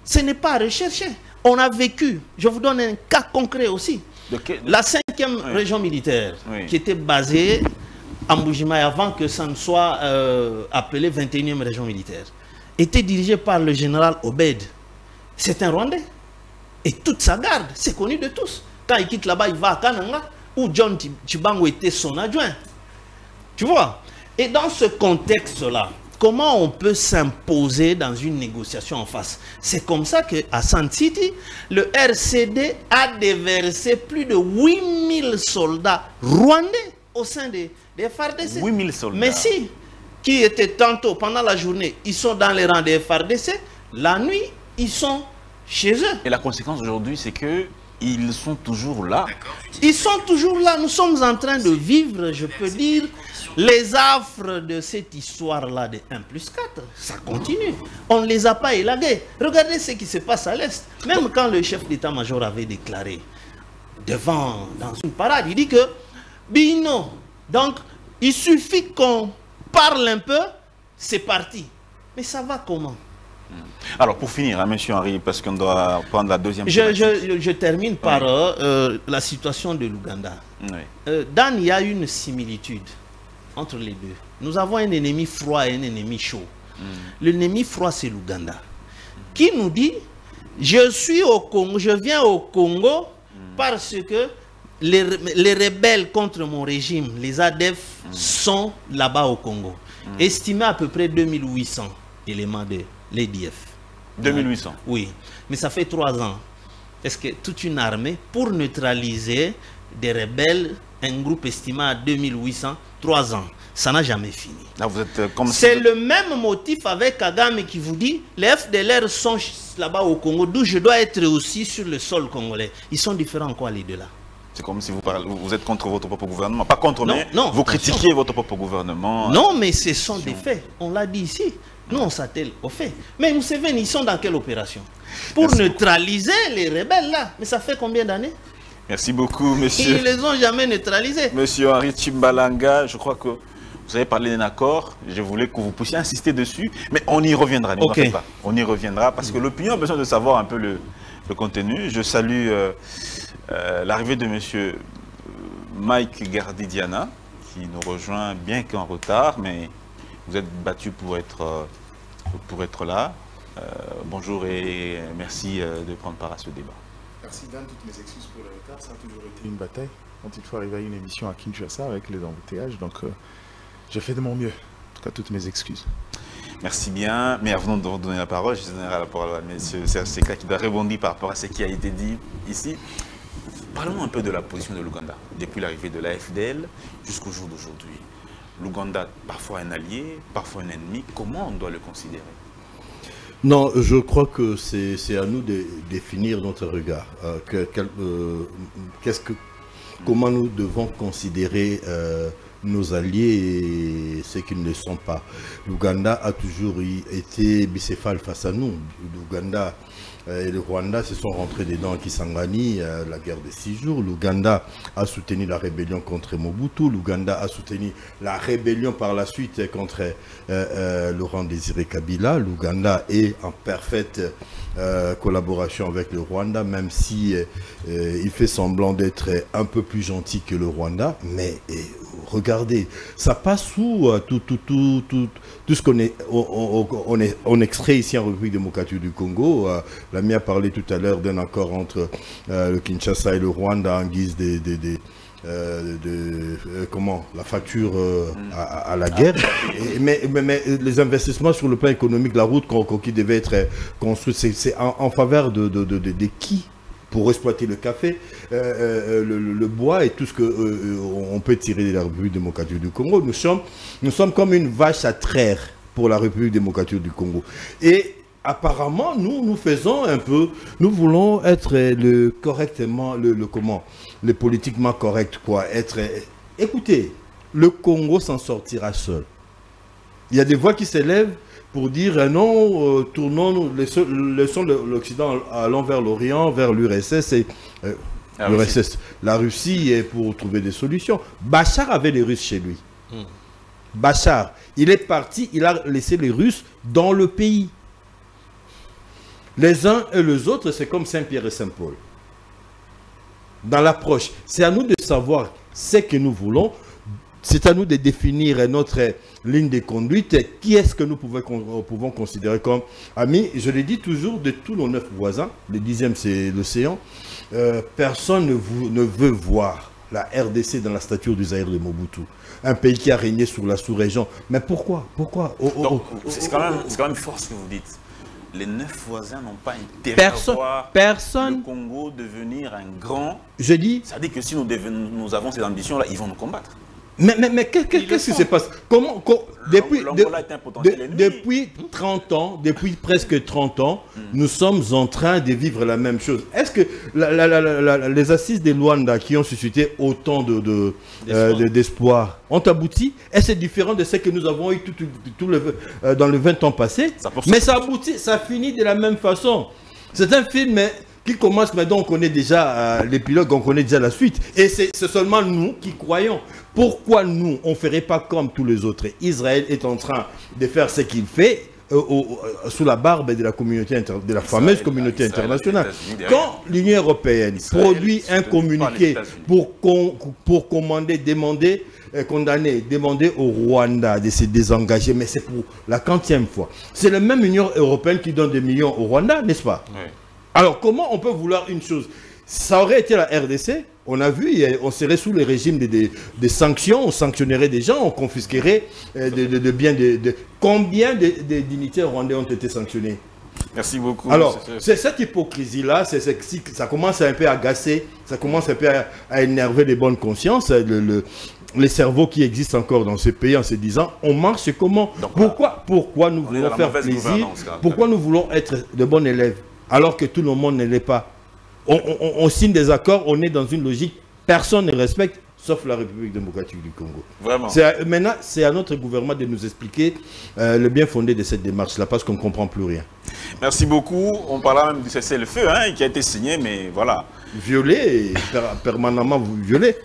Ce n'est pas à rechercher. On a vécu, je vous donne un cas concret aussi. La 5e région militaire, qui était basée à Mbujimaï avant que ça ne soit appelé 21e région militaire. était dirigé par le général Obed. C'est un Rwandais. Et toute sa garde, c'est connu de tous. Quand il quitte là-bas, il va à Kananga, où John Chibango était son adjoint. Tu vois? Et dans ce contexte-là, comment on peut s'imposer dans une négociation en face? C'est comme ça qu'à Sun City, le RCD a déversé plus de 8000 soldats rwandais au sein des FARDC. 8000 soldats. Mais si, qui étaient tantôt, pendant la journée, ils sont dans les rangs des FARDC, la nuit, ils sont chez eux. Et la conséquence aujourd'hui, c'est que ils sont toujours là. Ils sont toujours là. Nous sommes en train de vivre, je peux dire, les affres de cette histoire-là de 1+4. Ça continue. On ne les a pas élagués. Regardez ce qui se passe à l'Est. Même quand le chef d'état-major avait déclaré devant, dans une parade, il dit que, Bino, donc, il suffit qu'on parle un peu, c'est parti. Mais ça va comment? Alors, pour finir, hein, monsieur Henri, parce qu'on doit prendre la deuxième je termine par la situation de l'Ouganda. Oui. Dan, il y a une similitude entre les deux. Nous avons un ennemi froid et un ennemi chaud. L'ennemi froid, c'est l'Ouganda. Qui nous dit, je suis au Congo, je viens au Congo parce que les rebelles contre mon régime, les ADF, sont là-bas au Congo. Estimé à peu près 2800 éléments de l'ADF. 2800. Oui, mais ça fait 3 ans. Est-ce que toute une armée pour neutraliser des rebelles, un groupe estimé à 2800, 3 ans, ça n'a jamais fini. Là, vous êtes comme c'est le même motif avec Kagame qui vous dit les FDLR sont là-bas au Congo, d'où je dois être aussi sur le sol congolais. Ils sont différents quoi les deux là? C'est comme si vous êtes contre votre propre gouvernement. Pas contre, non, mais non, vous critiquez votre propre gouvernement. Non, mais ce sont des faits. On l'a dit ici. Nous, on s'attelle aux faits. Mais Museveni, ils sont dans quelle opération? Pour Merci neutraliser les rebelles là. Mais ça fait combien d'années? Merci beaucoup, monsieur. Ils ne les ont jamais neutralisés. Monsieur Henri Tchimbalanga, je crois que vous avez parlé d'un accord. Je voulais que vous puissiez insister dessus. Mais on y reviendra. Ne faites pas. On y reviendra parce que l'opinion a besoin de savoir un peu le contenu. Je salue l'arrivée de monsieur Mike Gardidiana qui nous rejoint bien qu'en retard, mais vous êtes battu pour être là. Bonjour et merci de prendre part à ce débat. Merci Dan, toutes mes excuses pour le retard. Ça a toujours été une bataille quand il faut arriver à une émission à Kinshasa avec les embouteillages. Donc j'ai fait de mon mieux. En tout cas, toutes mes excuses. Merci bien. Mais avant de vous donner la parole, je donnerai la parole à M. Serseka qui doit rebondir par rapport à ce qui a été dit ici. Parlons un peu de la position de l'Ouganda depuis l'arrivée de la FDL jusqu'au jour d'aujourd'hui. L'Ouganda, parfois un allié, parfois un ennemi. Comment on doit le considérer? Non, je crois que c'est à nous de définir notre regard. Comment nous devons considérer nos alliés et ceux qui ne le sont pas. L'Ouganda a toujours été bicéphale face à nous. L'Ouganda et le Rwanda se sont rentrés dedans à Kisangani, la guerre de 6 jours. L'Ouganda a soutenu la rébellion contre Mobutu. L'Ouganda a soutenu la rébellion par la suite contre Laurent Désiré Kabila. L'Ouganda est en parfaite collaboration avec le Rwanda, même si il fait semblant d'être un peu plus gentil que le Rwanda. Mais regardez, ça passe sous tout ce qu'on extrait ici en République démocratique du Congo. L'ami a parlé tout à l'heure d'un accord entre le Kinshasa et le Rwanda en guise comment la facture à la guerre. Mais les investissements sur le plan économique, la route qui devait être construite, c'est en faveur de qui? Pour exploiter le café, le bois et tout ce qu'on peut tirer de la République démocratique du Congo. Nous sommes comme une vache à traire pour la République démocratique du Congo. Et apparemment, nous faisons un peu, nous voulons être correctement, le politiquement correct, quoi. Écoutez, le Congo s'en sortira seul. Il y a des voix qui s'élèvent pour dire non, tournons, laissons l'Occident allant vers l'Orient, vers l'URSS et l'URSS. La Russie est pour trouver des solutions. Bachar avait les Russes chez lui. Bachar, il est parti, il a laissé les Russes dans le pays. Les uns et les autres, c'est comme Saint-Pierre et Saint-Paul. Dans l'approche, c'est à nous de savoir ce que nous voulons. c'est à nous de définir notre ligne de conduite. Qui est-ce que nous pouvons considérer comme amis? Je le dis toujours, de tous nos 9 voisins, le 10e c'est l'océan, personne ne veut voir la RDC dans la stature du Zaïre de Mobutu. Un pays qui a régné sur la sous-région. Mais pourquoi? C'est quand même fort ce que vous dites. Les 9 voisins n'ont pas intérêt à voir le Congo devenir un grand... Je dis... Ça veut dire que si nous avons ces ambitions-là, ils vont nous combattre. Mais qu'est-ce qui se passe? Depuis 30 ans, depuis presque 30 ans, nous sommes en train de vivre la même chose. Est-ce que les assises de Luanda qui ont suscité autant d'espoir ont abouti? Et c'est différent de ce que nous avons eu dans les 20 ans passés. Mais ça aboutit, ça finit de la même façon. C'est un film qui commence, mais donc on connaît déjà l'épilogue, on connaît déjà la suite. Et c'est seulement nous qui croyons. Pourquoi nous, on ne ferait pas comme tous les autres? Israël est en train de faire ce qu'il fait sous la barbe de la communauté de la fameuse communauté internationale. Quand l'Union européenne produit un communiqué pour demander au Rwanda de se désengager, mais c'est pour la 40e fois. C'est la même Union européenne qui donne des millions au Rwanda, n'est-ce pas? Oui. Alors comment on peut vouloir une chose? Ça aurait été la RDC, on a vu, on serait sous le régime des sanctions, on sanctionnerait des gens, on confisquerait des biens. Combien de dignitaires rwandais ont été sanctionnés? Merci beaucoup. Alors, c'est cette hypocrisie-là, ça commence un peu à agacer, ça commence un peu à énerver les bonnes consciences, les cerveaux qui existent encore dans ce pays en se disant, on marche comment? Donc, pourquoi nous voulons faire plaisir? Pourquoi nous voulons être de bons élèves alors que tout le monde ne l'est pas? On signe des accords, on est dans une logique, personne ne respecte, sauf la République démocratique du Congo. Vraiment. Maintenant, c'est à notre gouvernement de nous expliquer le bien fondé de cette démarche-là, parce qu'on ne comprend plus rien. Merci beaucoup. On parlera même du cessez-le-feu qui a été signé, mais voilà. Violé, permanemment violé.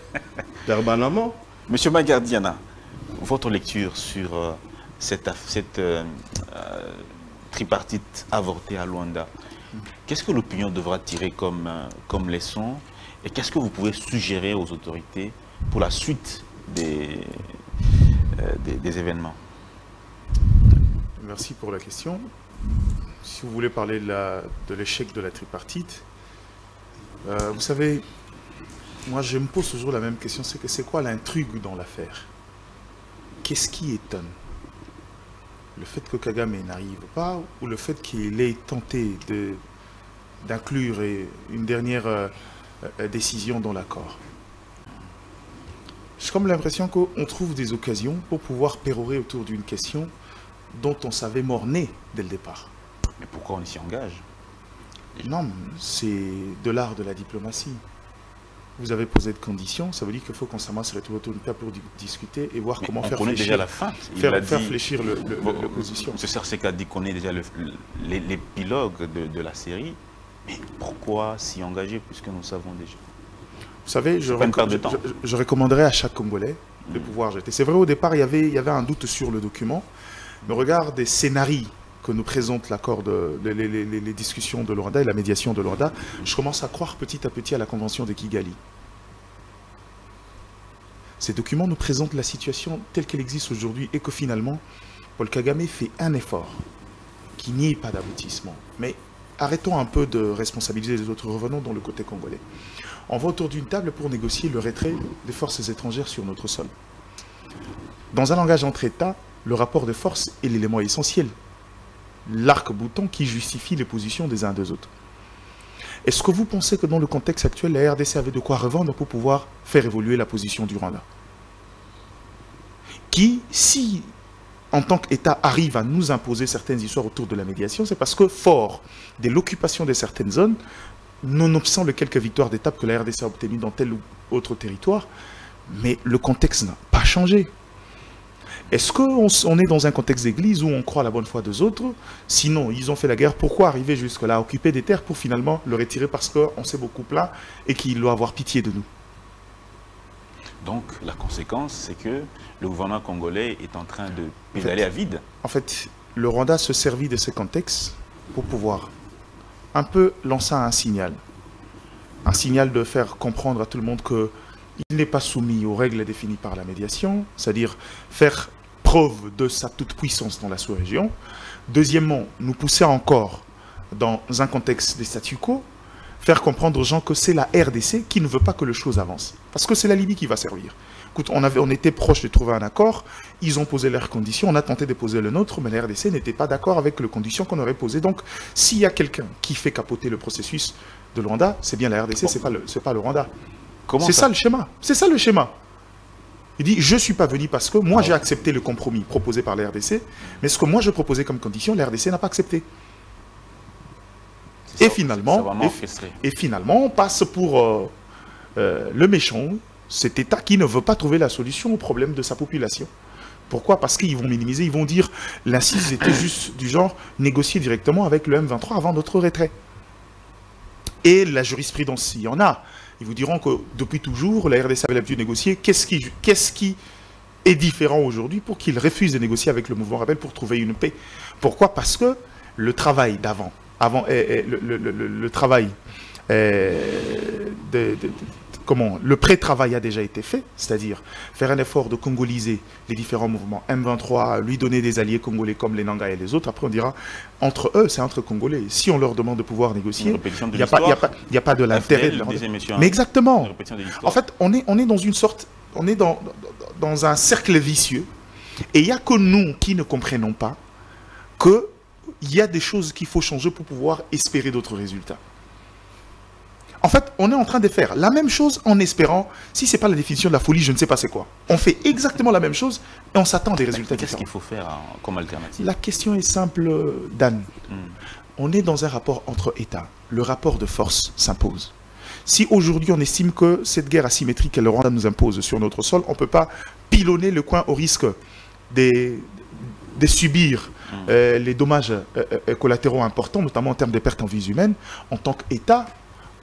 Permanemment. Monsieur Magardiana, votre lecture sur cette tripartite avortée à Luanda, qu'est-ce que l'opinion devra tirer comme leçon et qu'est-ce que vous pouvez suggérer aux autorités pour la suite des événements? Merci pour la question. Si vous voulez parler de l'échec de la tripartite, vous savez, moi je me pose toujours la même question, c'est quoi l'intrigue dans l'affaire? Qu'est-ce qui étonne? Le fait que Kagame n'arrive pas ou le fait qu'il ait tenté d'inclure une dernière décision dans l'accord? J'ai comme l'impression qu'on trouve des occasions pour pouvoir pérorer autour d'une question dont on savait morner dès le départ. Mais pourquoi on s'y engage? Non, c'est de l'art de la diplomatie. Vous avez posé de conditions, ça veut dire qu'il faut qu'on s'amasse autour d'une table pour discuter et voir comment faire fléchir, déjà la fin. faire fléchir l'opposition. M. Sersek a dit qu'on est déjà l'épilogue de la série. Mais pourquoi s'y engager puisque nous savons déjà? Vous savez, je recommanderais à chaque Congolais de pouvoir jeter. C'est vrai, au départ, il y avait un doute sur le document. Mais regarde des scénarios que nous présente l'accord les discussions de Luanda et la médiation de Luanda, je commence à croire petit à petit à la convention de Kigali. Ces documents nous présentent la situation telle qu'elle existe aujourd'hui et que finalement, Paul Kagame fait un effort qui n'y ait pas d'aboutissement. Mais arrêtons un peu de responsabiliser les autres, revenons dans le côté congolais. On va autour d'une table pour négocier le retrait des forces étrangères sur notre sol. Dans un langage entre États, le rapport de force est l'élément essentiel. L'arc-bouton qui justifie les positions des uns des autres. Est-ce que vous pensez que dans le contexte actuel, la RDC avait de quoi revendre pour pouvoir faire évoluer la position du Rwanda? Qui, si en tant qu'État arrive à nous imposer certaines histoires autour de la médiation, c'est parce que fort de l'occupation de certaines zones, nonobstant les quelques victoires d'étape que la RDC a obtenues dans tel ou autre territoire, mais le contexte n'a pas changé. Est-ce qu'on est dans un contexte d'église où on croit à la bonne foi des autres? Sinon, ils ont fait la guerre, pourquoi arriver jusque-là à occuper des terres pour finalement le retirer parce qu'on s'est beaucoup plaint et qu'il doit avoir pitié de nous? Donc, la conséquence, c'est que le gouvernement congolais est en train de pédaler à vide. En fait, le Rwanda se servit de ce contexte pour pouvoir un peu lancer un signal. Un signal de faire comprendre à tout le monde que il n'est pas soumis aux règles définies par la médiation, c'est-à-dire faire preuve de sa toute-puissance dans la sous-région. Deuxièmement, nous pousser encore dans un contexte des statu quo, faire comprendre aux gens que c'est la RDC qui ne veut pas que les choses avancent. Parce que c'est la Libye qui va servir. Écoute, on était proche de trouver un accord, ils ont posé leurs conditions, on a tenté de poser le nôtre, mais la RDC n'était pas d'accord avec les conditions qu'on aurait posées. Donc, s'il y a quelqu'un qui fait capoter le processus de Luanda, c'est bien la RDC, c'est pas le Rwanda. C'est ça le schéma. C'est ça le schéma. Il dit, je ne suis pas venu parce que moi j'ai accepté le compromis proposé par la RDC, mais ce que moi je proposais comme condition, la RDC n'a pas accepté. Et finalement, on passe pour le méchant, cet État qui ne veut pas trouver la solution au problème de sa population. Pourquoi? Parce qu'ils vont minimiser, ils vont dire l'incise était juste du genre négocier directement avec le M23 avant notre retrait. Et la jurisprudence, s'il y en a, ils vous diront que depuis toujours, la RDC avait l'habitude de négocier. Qu'est-ce qui est différent aujourd'hui pour qu'ils refusent de négocier avec le mouvement rebelle pour trouver une paix? Pourquoi? Parce que le travail d'avant, le travail le pré-travail a déjà été fait, c'est-à-dire faire un effort de congoliser les différents mouvements M23, lui donner des alliés congolais comme les Nanga et les autres. Après, on dira, entre eux, c'est entre Congolais. Si on leur demande de pouvoir négocier, il n'y a pas de l'intérêt. Mais exactement. En fait, on est dans une sorte, on est dans un cercle vicieux. Et il n'y a que nous qui ne comprenons pas qu'il y a des choses qu'il faut changer pour pouvoir espérer d'autres résultats. En fait, on est en train de faire la même chose en espérant, si ce n'est pas la définition de la folie, je ne sais pas c'est quoi. On fait exactement la même chose et on s'attend à des résultats différents. Qu'est-ce qu'il faut faire comme alternative? La question est simple, Dan. On est dans un rapport entre États. Le rapport de force s'impose. Si aujourd'hui on estime que cette guerre asymétrique que le Rwanda nous impose sur notre sol, on ne peut pas pilonner le coin au risque de subir les dommages collatéraux importants, notamment en termes de pertes en vies humaines, en tant qu'État,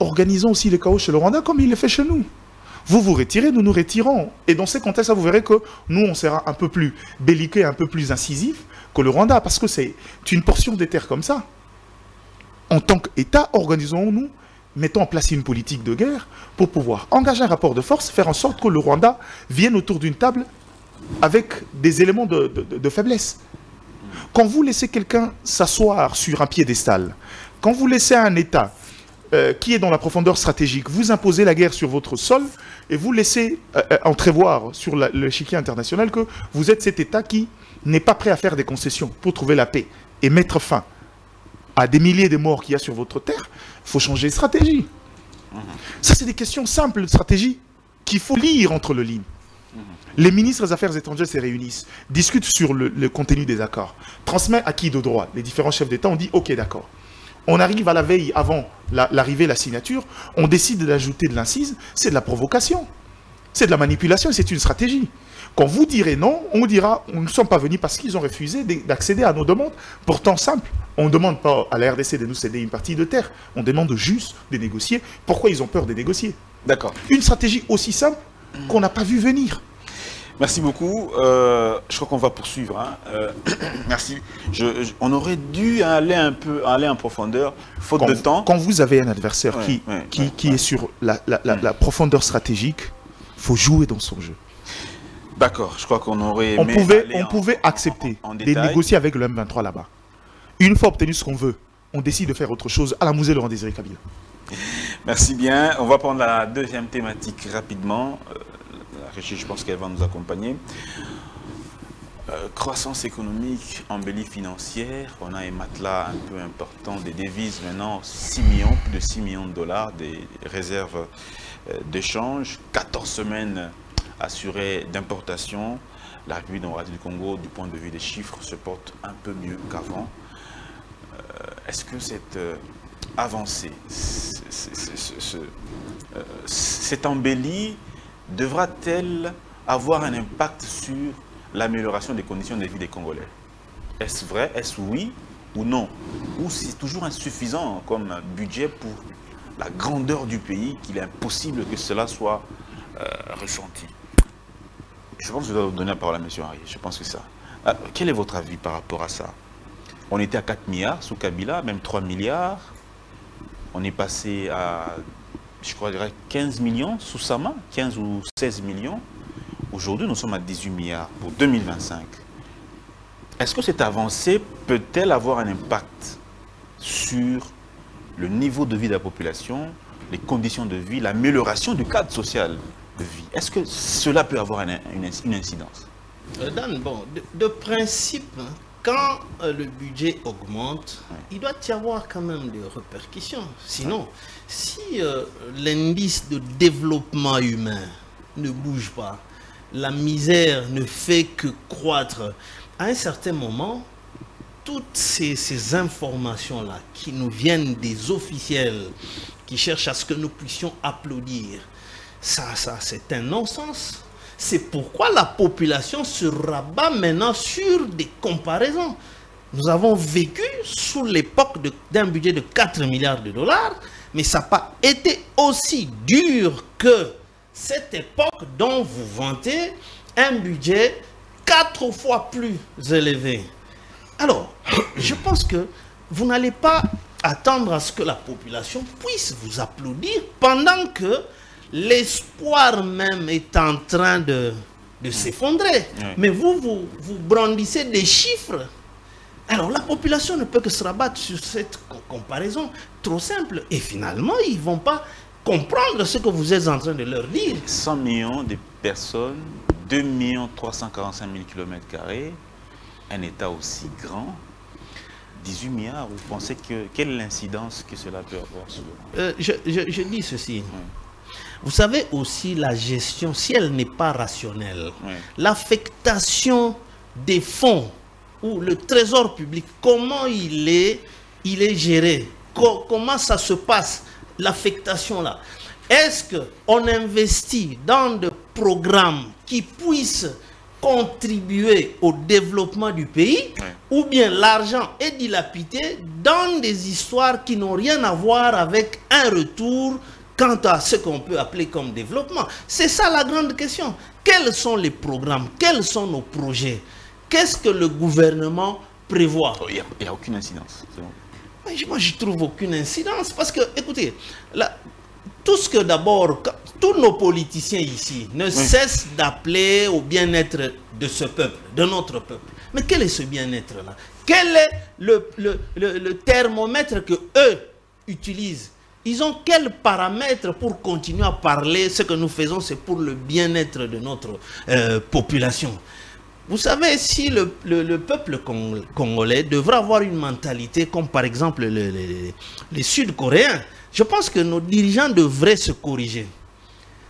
organisons aussi le chaos chez le Rwanda comme il le fait chez nous. Vous vous retirez, nous nous retirons. Et dans ces contextes-là, vous verrez que nous, on sera un peu plus belliqueux, un peu plus incisif que le Rwanda, parce que c'est une portion des terres comme ça. En tant qu'État, organisons-nous, mettons en place une politique de guerre pour pouvoir engager un rapport de force, faire en sorte que le Rwanda vienne autour d'une table avec des éléments de faiblesse. Quand vous laissez quelqu'un s'asseoir sur un piédestal, quand vous laissez un État qui est dans la profondeur stratégique, vous imposez la guerre sur votre sol et vous laissez entrevoir sur l'échiquier international que vous êtes cet État qui n'est pas prêt à faire des concessions pour trouver la paix et mettre fin à des milliers de morts qu'il y a sur votre terre. Il faut changer de stratégie. Ça, c'est des questions simples de stratégie qu'il faut lire entre les lignes. Les ministres des Affaires étrangères se réunissent, discutent sur le contenu des accords, transmettent à qui de droit. Les différents chefs d'État ont dit « Ok, d'accord ». On arrive à la veille, avant l'arrivée, la signature, on décide d'ajouter de l'incise, c'est de la provocation. C'est de la manipulation et c'est une stratégie. Quand vous direz non, on dira « on ne sommes pas venus parce qu'ils ont refusé d'accéder à nos demandes ». Pourtant simple, on ne demande pas à la RDC de nous céder une partie de terre, on demande juste de négocier. Pourquoi ils ont peur de négocier? D'accord. Une stratégie aussi simple qu'on n'a pas vu venir. Merci beaucoup. Je crois qu'on va poursuivre. Hein. Merci. On aurait dû aller en profondeur, faute de temps. Quand vous avez un adversaire qui est sur la profondeur stratégique, il faut jouer dans son jeu. D'accord. Je crois qu'on aurait on pouvait accepter de négocier avec le M23 là-bas. Une fois obtenu ce qu'on veut, on décide de faire autre chose à la Mouzé Laurent Désiré Kabila. Merci bien. On va prendre la deuxième thématique rapidement. Je pense qu'elle va nous accompagner. Croissance économique, embellie financière. On a un matelas un peu important des devises maintenant, 6 millions, plus de 6 millions de dollars, des réserves d'échange, 14 semaines assurées d'importation. La République démocratique du Congo, du point de vue des chiffres, se porte un peu mieux qu'avant. Est-ce que cette avancée, cette embellie, devra-t-elle avoir un impact sur l'amélioration des conditions de vie des Congolais? Est-ce vrai? Est-ce oui ou non? Ou c'est toujours insuffisant comme budget pour la grandeur du pays qu'il est impossible que cela soit ressenti? Je pense que je dois vous donner la parole à M. Henry. Je pense que ça. Quel est votre avis par rapport à ça? On était à 4 milliards sous Kabila, même 3 milliards. On est passé à je crois, 15 millions sous sa main, 15 ou 16 millions. Aujourd'hui, nous sommes à 18 milliards pour 2025. Est-ce que cette avancée peut-elle avoir un impact sur le niveau de vie de la population, les conditions de vie, l'amélioration du cadre social de vie? Est-ce que cela peut avoir une incidence? Dan, bon, de principe, hein, quand le budget augmente, il doit y avoir quand même des répercussions. Sinon, si l'indice de développement humain ne bouge pas, la misère ne fait que croître, à un certain moment, toutes ces informations-là qui nous viennent des officiels qui cherchent à ce que nous puissions applaudir, ça c'est un non-sens. C'est pourquoi la population se rabat maintenant sur des comparaisons. Nous avons vécu sous l'époque d'un budget de 4 milliards de dollars, mais ça n'a pas été aussi dur que cette époque dont vous vantez un budget 4 fois plus élevé. Alors, je pense que vous n'allez pas attendre à ce que la population puisse vous applaudir pendant que l'espoir même est en train de s'effondrer. Oui. Mais vous brandissez des chiffres. Alors la population ne peut que se rabattre sur cette comparaison trop simple. Et finalement, ils ne vont pas comprendre ce que vous êtes en train de leur dire. 100 millions de personnes, 2 345 000 km², un État aussi grand, 18 milliards, vous pensez que quelle est l'incidence que cela peut avoir sur... Je dis ceci. Oui. Vous savez aussi la gestion, si elle n'est pas rationnelle, oui, l'affectation des fonds ou le trésor public, comment il est géré, comment ça se passe, l'affectation là. Est-ce qu'on investit dans des programmes qui puissent contribuer au développement du pays, oui, ou bien l'argent est dilapidé dans des histoires qui n'ont rien à voir avec un retour quant à ce qu'on peut appeler comme développement? C'est ça la grande question. Quels sont les programmes? Quels sont nos projets? Qu'est-ce que le gouvernement prévoit? Il n'y a aucune incidence. Moi, je trouve aucune incidence. Parce que, écoutez, tout ce que d'abord, tous nos politiciens ici ne cessent d'appeler au bien-être de ce peuple, de notre peuple. Mais quel est ce bien-être-là? Quel est le thermomètre que eux utilisent? Ils ont quels paramètres pour continuer à parler? Ce que nous faisons, c'est pour le bien-être de notre population. Vous savez, si le peuple congolais devrait avoir une mentalité comme par exemple les Sud-Coréens, je pense que nos dirigeants devraient se corriger.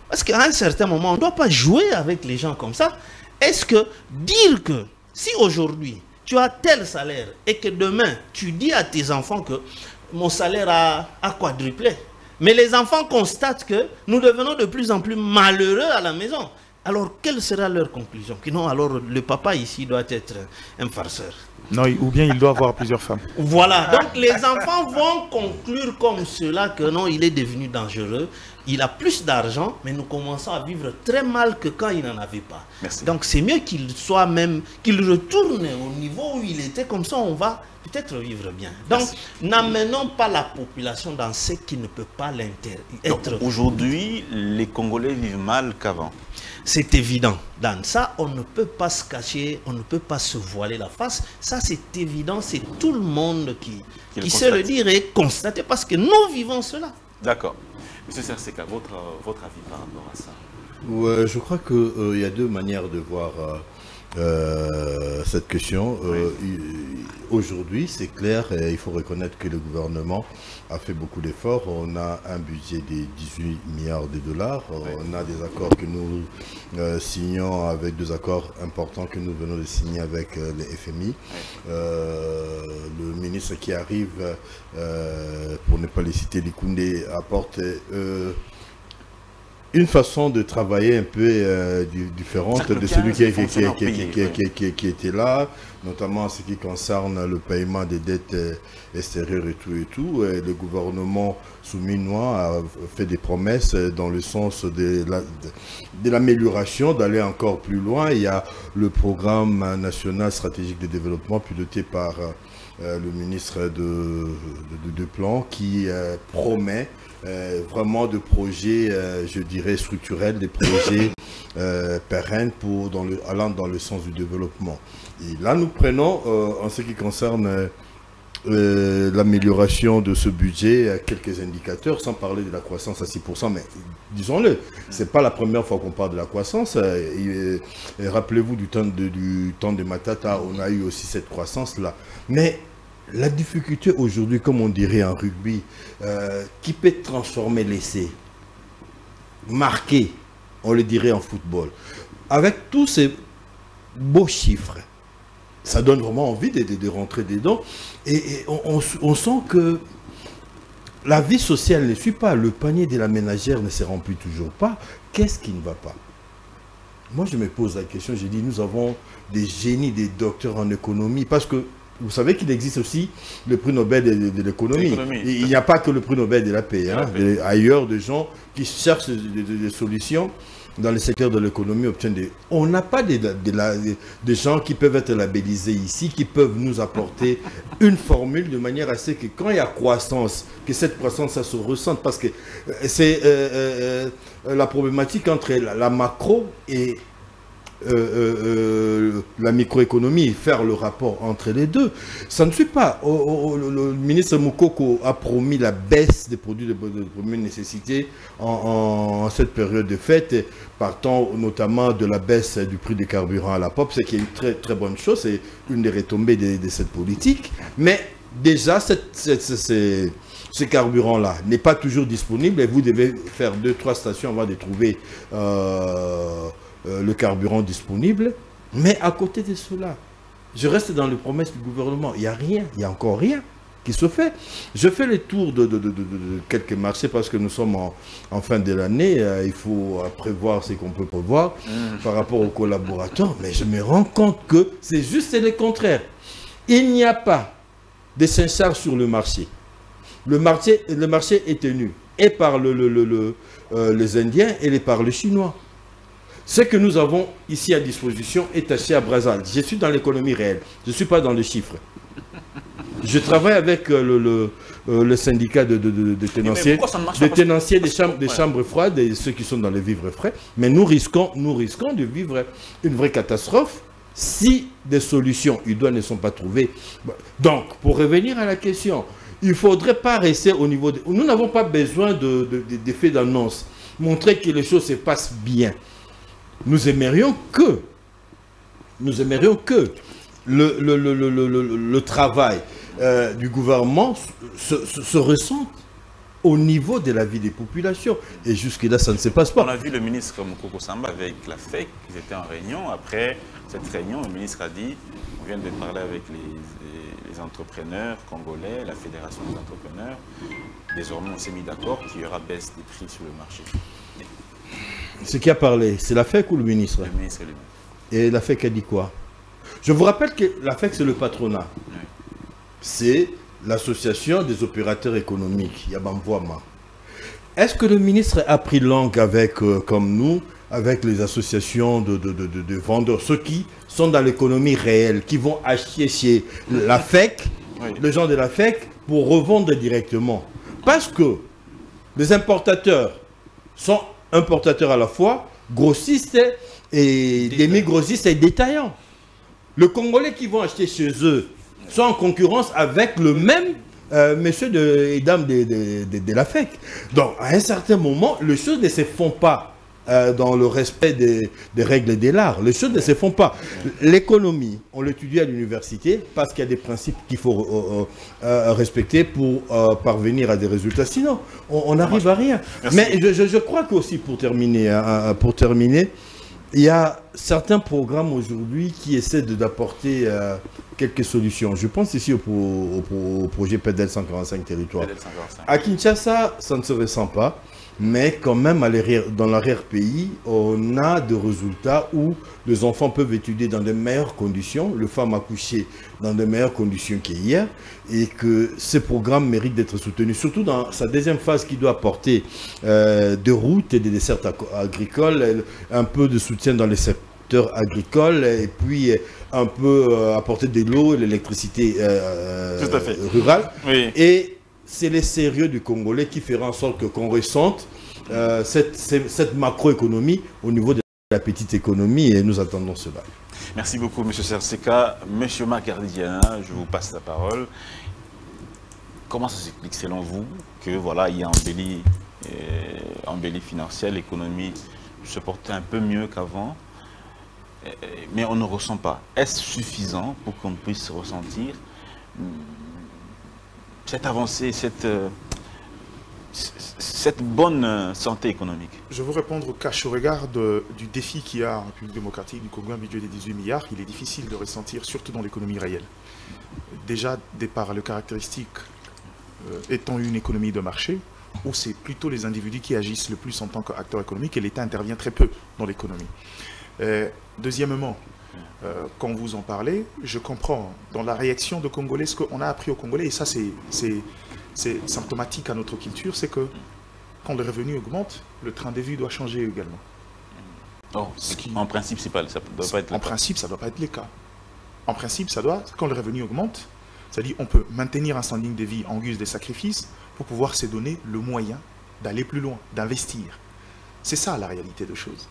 Parce qu'à un certain moment, on ne doit pas jouer avec les gens comme ça. Est-ce que dire que si aujourd'hui tu as tel salaire et que demain tu dis à tes enfants que mon salaire a quadruplé, mais les enfants constatent que nous devenons de plus en plus malheureux à la maison, alors quelle sera leur conclusion? Que non, alors le papa ici doit être un farceur. Non, ou bien il doit avoir plusieurs femmes. Voilà, donc les enfants vont conclure comme cela que non, il est devenu dangereux, il a plus d'argent, mais nous commençons à vivre très mal que quand il n'en avait pas. Merci. Donc c'est mieux qu'il soit même, qu'il retourne au niveau où il était, comme ça on va peut-être vivre bien. Donc n'amenons pas la population dans ce qui ne peut pas l'être. Aujourd'hui, les Congolais vivent mal qu'avant. C'est évident. Dans ça, on ne peut pas se cacher, on ne peut pas se voiler la face. Ça, c'est évident, c'est tout le monde qui sait le dire et constater parce que nous vivons cela. D'accord. Monsieur Serseka, votre avis par rapport à ça? Ouais, je crois qu'il y a deux manières de voir cette question. Oui. Aujourd'hui, c'est clair, et il faut reconnaître que le gouvernement a fait beaucoup d'efforts. On a un budget de 18 milliards de dollars. Oui. On a des accords que nous signons avec deux accords importants que nous venons de signer avec les FMI. Oui. Le ministre qui arrive, pour ne pas les citer, Likoundé, apporte une façon de travailler un peu différente de celui qui était là, notamment en ce qui concerne le paiement des dettes extérieures et tout. Et le gouvernement souminois a fait des promesses dans le sens de l'amélioration, d'aller encore plus loin. Il y a le programme national stratégique de développement piloté par le ministre de Plan qui promet vraiment de projets, je dirais, structurels, des projets pérennes allant dans le sens du développement. Et là, nous prenons, en ce qui concerne l'amélioration de ce budget, quelques indicateurs, sans parler de la croissance à 6%, mais disons-le, ce n'est pas la première fois qu'on parle de la croissance. Rappelez-vous du temps de Matata, on a eu aussi cette croissance-là. Mais la difficulté aujourd'hui, comme on dirait en rugby, qui peut transformer l'essai, marquer, on le dirait en football, avec tous ces beaux chiffres, ça donne vraiment envie de rentrer dedans. Et on sent que la vie sociale ne suit pas. Le panier de la ménagère ne se remplit toujours pas. Qu'est-ce qui ne va pas? Moi, je me pose la question. Je dis, nous avons des génies, des docteurs en économie. Parce que vous savez qu'il existe aussi le prix Nobel de l'économie. Il n'y a pas que le prix Nobel de la paix. Hein. Ailleurs, des gens qui cherchent des solutions dans le secteur de l'économie obtiennent des... On n'a pas des gens qui peuvent être labellisés ici, qui peuvent nous apporter une formule de manière à ce que quand il y a croissance, que cette croissance, ça se ressente. Parce que c'est la problématique entre la macro et la microéconomie, faire le rapport entre les deux. Ça ne suit pas. Le ministre Moukoko a promis la baisse des produits de première nécessité en cette période de fête, partant notamment de la baisse du prix des carburants à la pompe, ce qui est une très très bonne chose, c'est une des retombées de cette politique. Mais déjà, ce carburant-là n'est pas toujours disponible et vous devez faire 2-3 stations avant de trouver le carburant disponible. Mais à côté de cela, je reste dans les promesses du gouvernement. Il n'y a rien, il n'y a encore rien qui se fait. Je fais le tour de quelques marchés parce que nous sommes en fin de l'année. Il faut prévoir ce qu'on peut prévoir par rapport aux collaborateurs. Mais je me rends compte que c'est juste le contraire. Il n'y a pas de Saint-Charles sur le marché. Le marché est tenu et par les Indiens et par les Chinois. Ce que nous avons ici à disposition est acheté à Brazzaville. Je suis dans l'économie réelle, je ne suis pas dans les chiffres. Je travaille avec le syndicat de tenanciers des chambres froides et ceux qui sont dans les vivres frais. Mais nous risquons de vivre une vraie catastrophe si des solutions idoines ne sont pas trouvées. Donc, pour revenir à la question, il ne faudrait pas rester au niveau de... Nous n'avons pas besoin d'effets d'annonce. Montrer que les choses se passent bien. Nous aimerions que le travail du gouvernement se ressente au niveau de la vie des populations. Et jusque-là, ça ne se passe pas. On a vu le ministre Moukoko Samba avec la FEC, ils étaient en réunion. Après cette réunion, le ministre a dit, on vient de parler avec les entrepreneurs congolais, la Fédération des entrepreneurs. Désormais, on s'est mis d'accord qu'il y aura baisse des prix sur le marché. Ce qui a parlé, c'est la FEC ou le ministre? Le ministre lui-même. Et la FEC a dit quoi? Je vous rappelle que la FEC, c'est le patronat. Oui. C'est l'association des opérateurs économiques, Yabamvoama. Est-ce que le ministre a pris langue avec, comme nous, avec les associations de vendeurs, ceux qui sont dans l'économie réelle, qui vont acheter chez la FEC, oui, les gens de la FEC, pour revendre directement? Parce que les importateurs sont importateurs à la fois, grossistes et demi-grossistes et détaillants. Les Congolais qui vont acheter chez eux sont en concurrence avec le même monsieur et dame de la FEC. Donc, à un certain moment, les choses ne se font pas dans le respect des règles de l'art. Les choses ne se font pas. L'économie, on l'étudie à l'université parce qu'il y a des principes qu'il faut respecter pour parvenir à des résultats. Sinon, on n'arrive à rien. Merci. Mais je crois qu'aussi, pour terminer, il y a certains programmes aujourd'hui qui essaient d'apporter quelques solutions. Je pense ici au projet PEDEL 145 territoires. À Kinshasa, ça ne se ressent pas. Mais quand même, dans l'arrière-pays, on a des résultats où les enfants peuvent étudier dans de meilleures conditions, les femmes accoucher dans de meilleures conditions qu'hier, et que ces programmes méritent d'être soutenus, surtout dans sa deuxième phase qui doit apporter des routes et des dessertes agricoles, un peu de soutien dans les secteurs agricoles, et puis un peu apporter de l'eau et l'électricité rurale. Oui. Et c'est les sérieux du Congolais qui fera en sorte qu'on ressente cette macroéconomie au niveau de la petite économie, et nous attendons cela. Merci beaucoup, M. Serseka. M. Makardidiana, je vous passe la parole. Comment ça s'explique selon vous que voilà, il y a embellie financière, l'économie se portait un peu mieux qu'avant, mais on ne ressent pas. Est-ce suffisant pour qu'on puisse ressentir cette avancée, cette bonne santé économique? Je vais vous répondre au cash au regard du défi qu'il y a en République démocratique du Congo, un budget de 18 milliards. Il est difficile de ressentir, surtout dans l'économie réelle. Déjà, par le caractéristique étant une économie de marché, où c'est plutôt les individus qui agissent le plus en tant qu'acteurs économiques et l'État intervient très peu dans l'économie. Deuxièmement, quand vous en parlez, je comprends dans la réaction de Congolais, ce qu'on a appris aux Congolais, et ça c'est symptomatique à notre culture, c'est que quand le revenu augmente, le train de vie doit changer également. Oh, en principe, ça doit pas être le cas. En principe, ça ne doit pas être le cas. En principe, quand le revenu augmente, c'est-à-dire on peut maintenir un standing de vie en guise de sacrifice pour pouvoir se donner le moyen d'aller plus loin, d'investir. C'est ça la réalité des choses.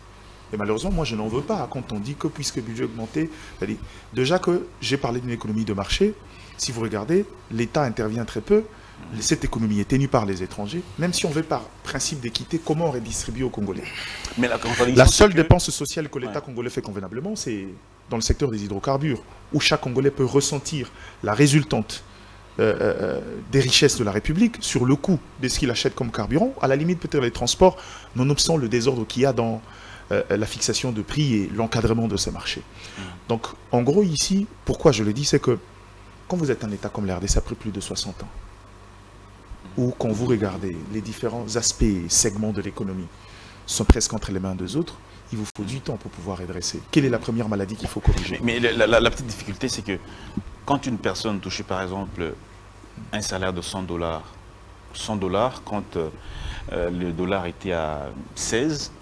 Et malheureusement, moi je n'en veux pas quand on dit que puisque le budget a augmenté, c'est-à-dire déjà que j'ai parlé d'une économie de marché, si vous regardez, l'État intervient très peu, cette économie est tenue par les étrangers, même si on veut par principe d'équité, comment on redistribue aux Congolais? Mais la seule dépense sociale que l'État congolais fait convenablement, c'est dans le secteur des hydrocarbures, où chaque Congolais peut ressentir la résultante des richesses de la République sur le coût de ce qu'il achète comme carburant, à la limite peut-être les transports, nonobstant le désordre qu'il y a dans la fixation de prix et l'encadrement de ces marchés. Donc en gros ici, pourquoi je le dis, c'est que quand vous êtes un État comme la RDC après plus de 60 ans, ou quand vous regardez les différents aspects et segments de l'économie sont presque entre les mains des autres, il vous faut du temps pour pouvoir redresser. Quelle est la première maladie qu'il faut corriger? Mais la petite difficulté, c'est que quand une personne touchait par exemple un salaire de 100 $, quand le dollar était à 16,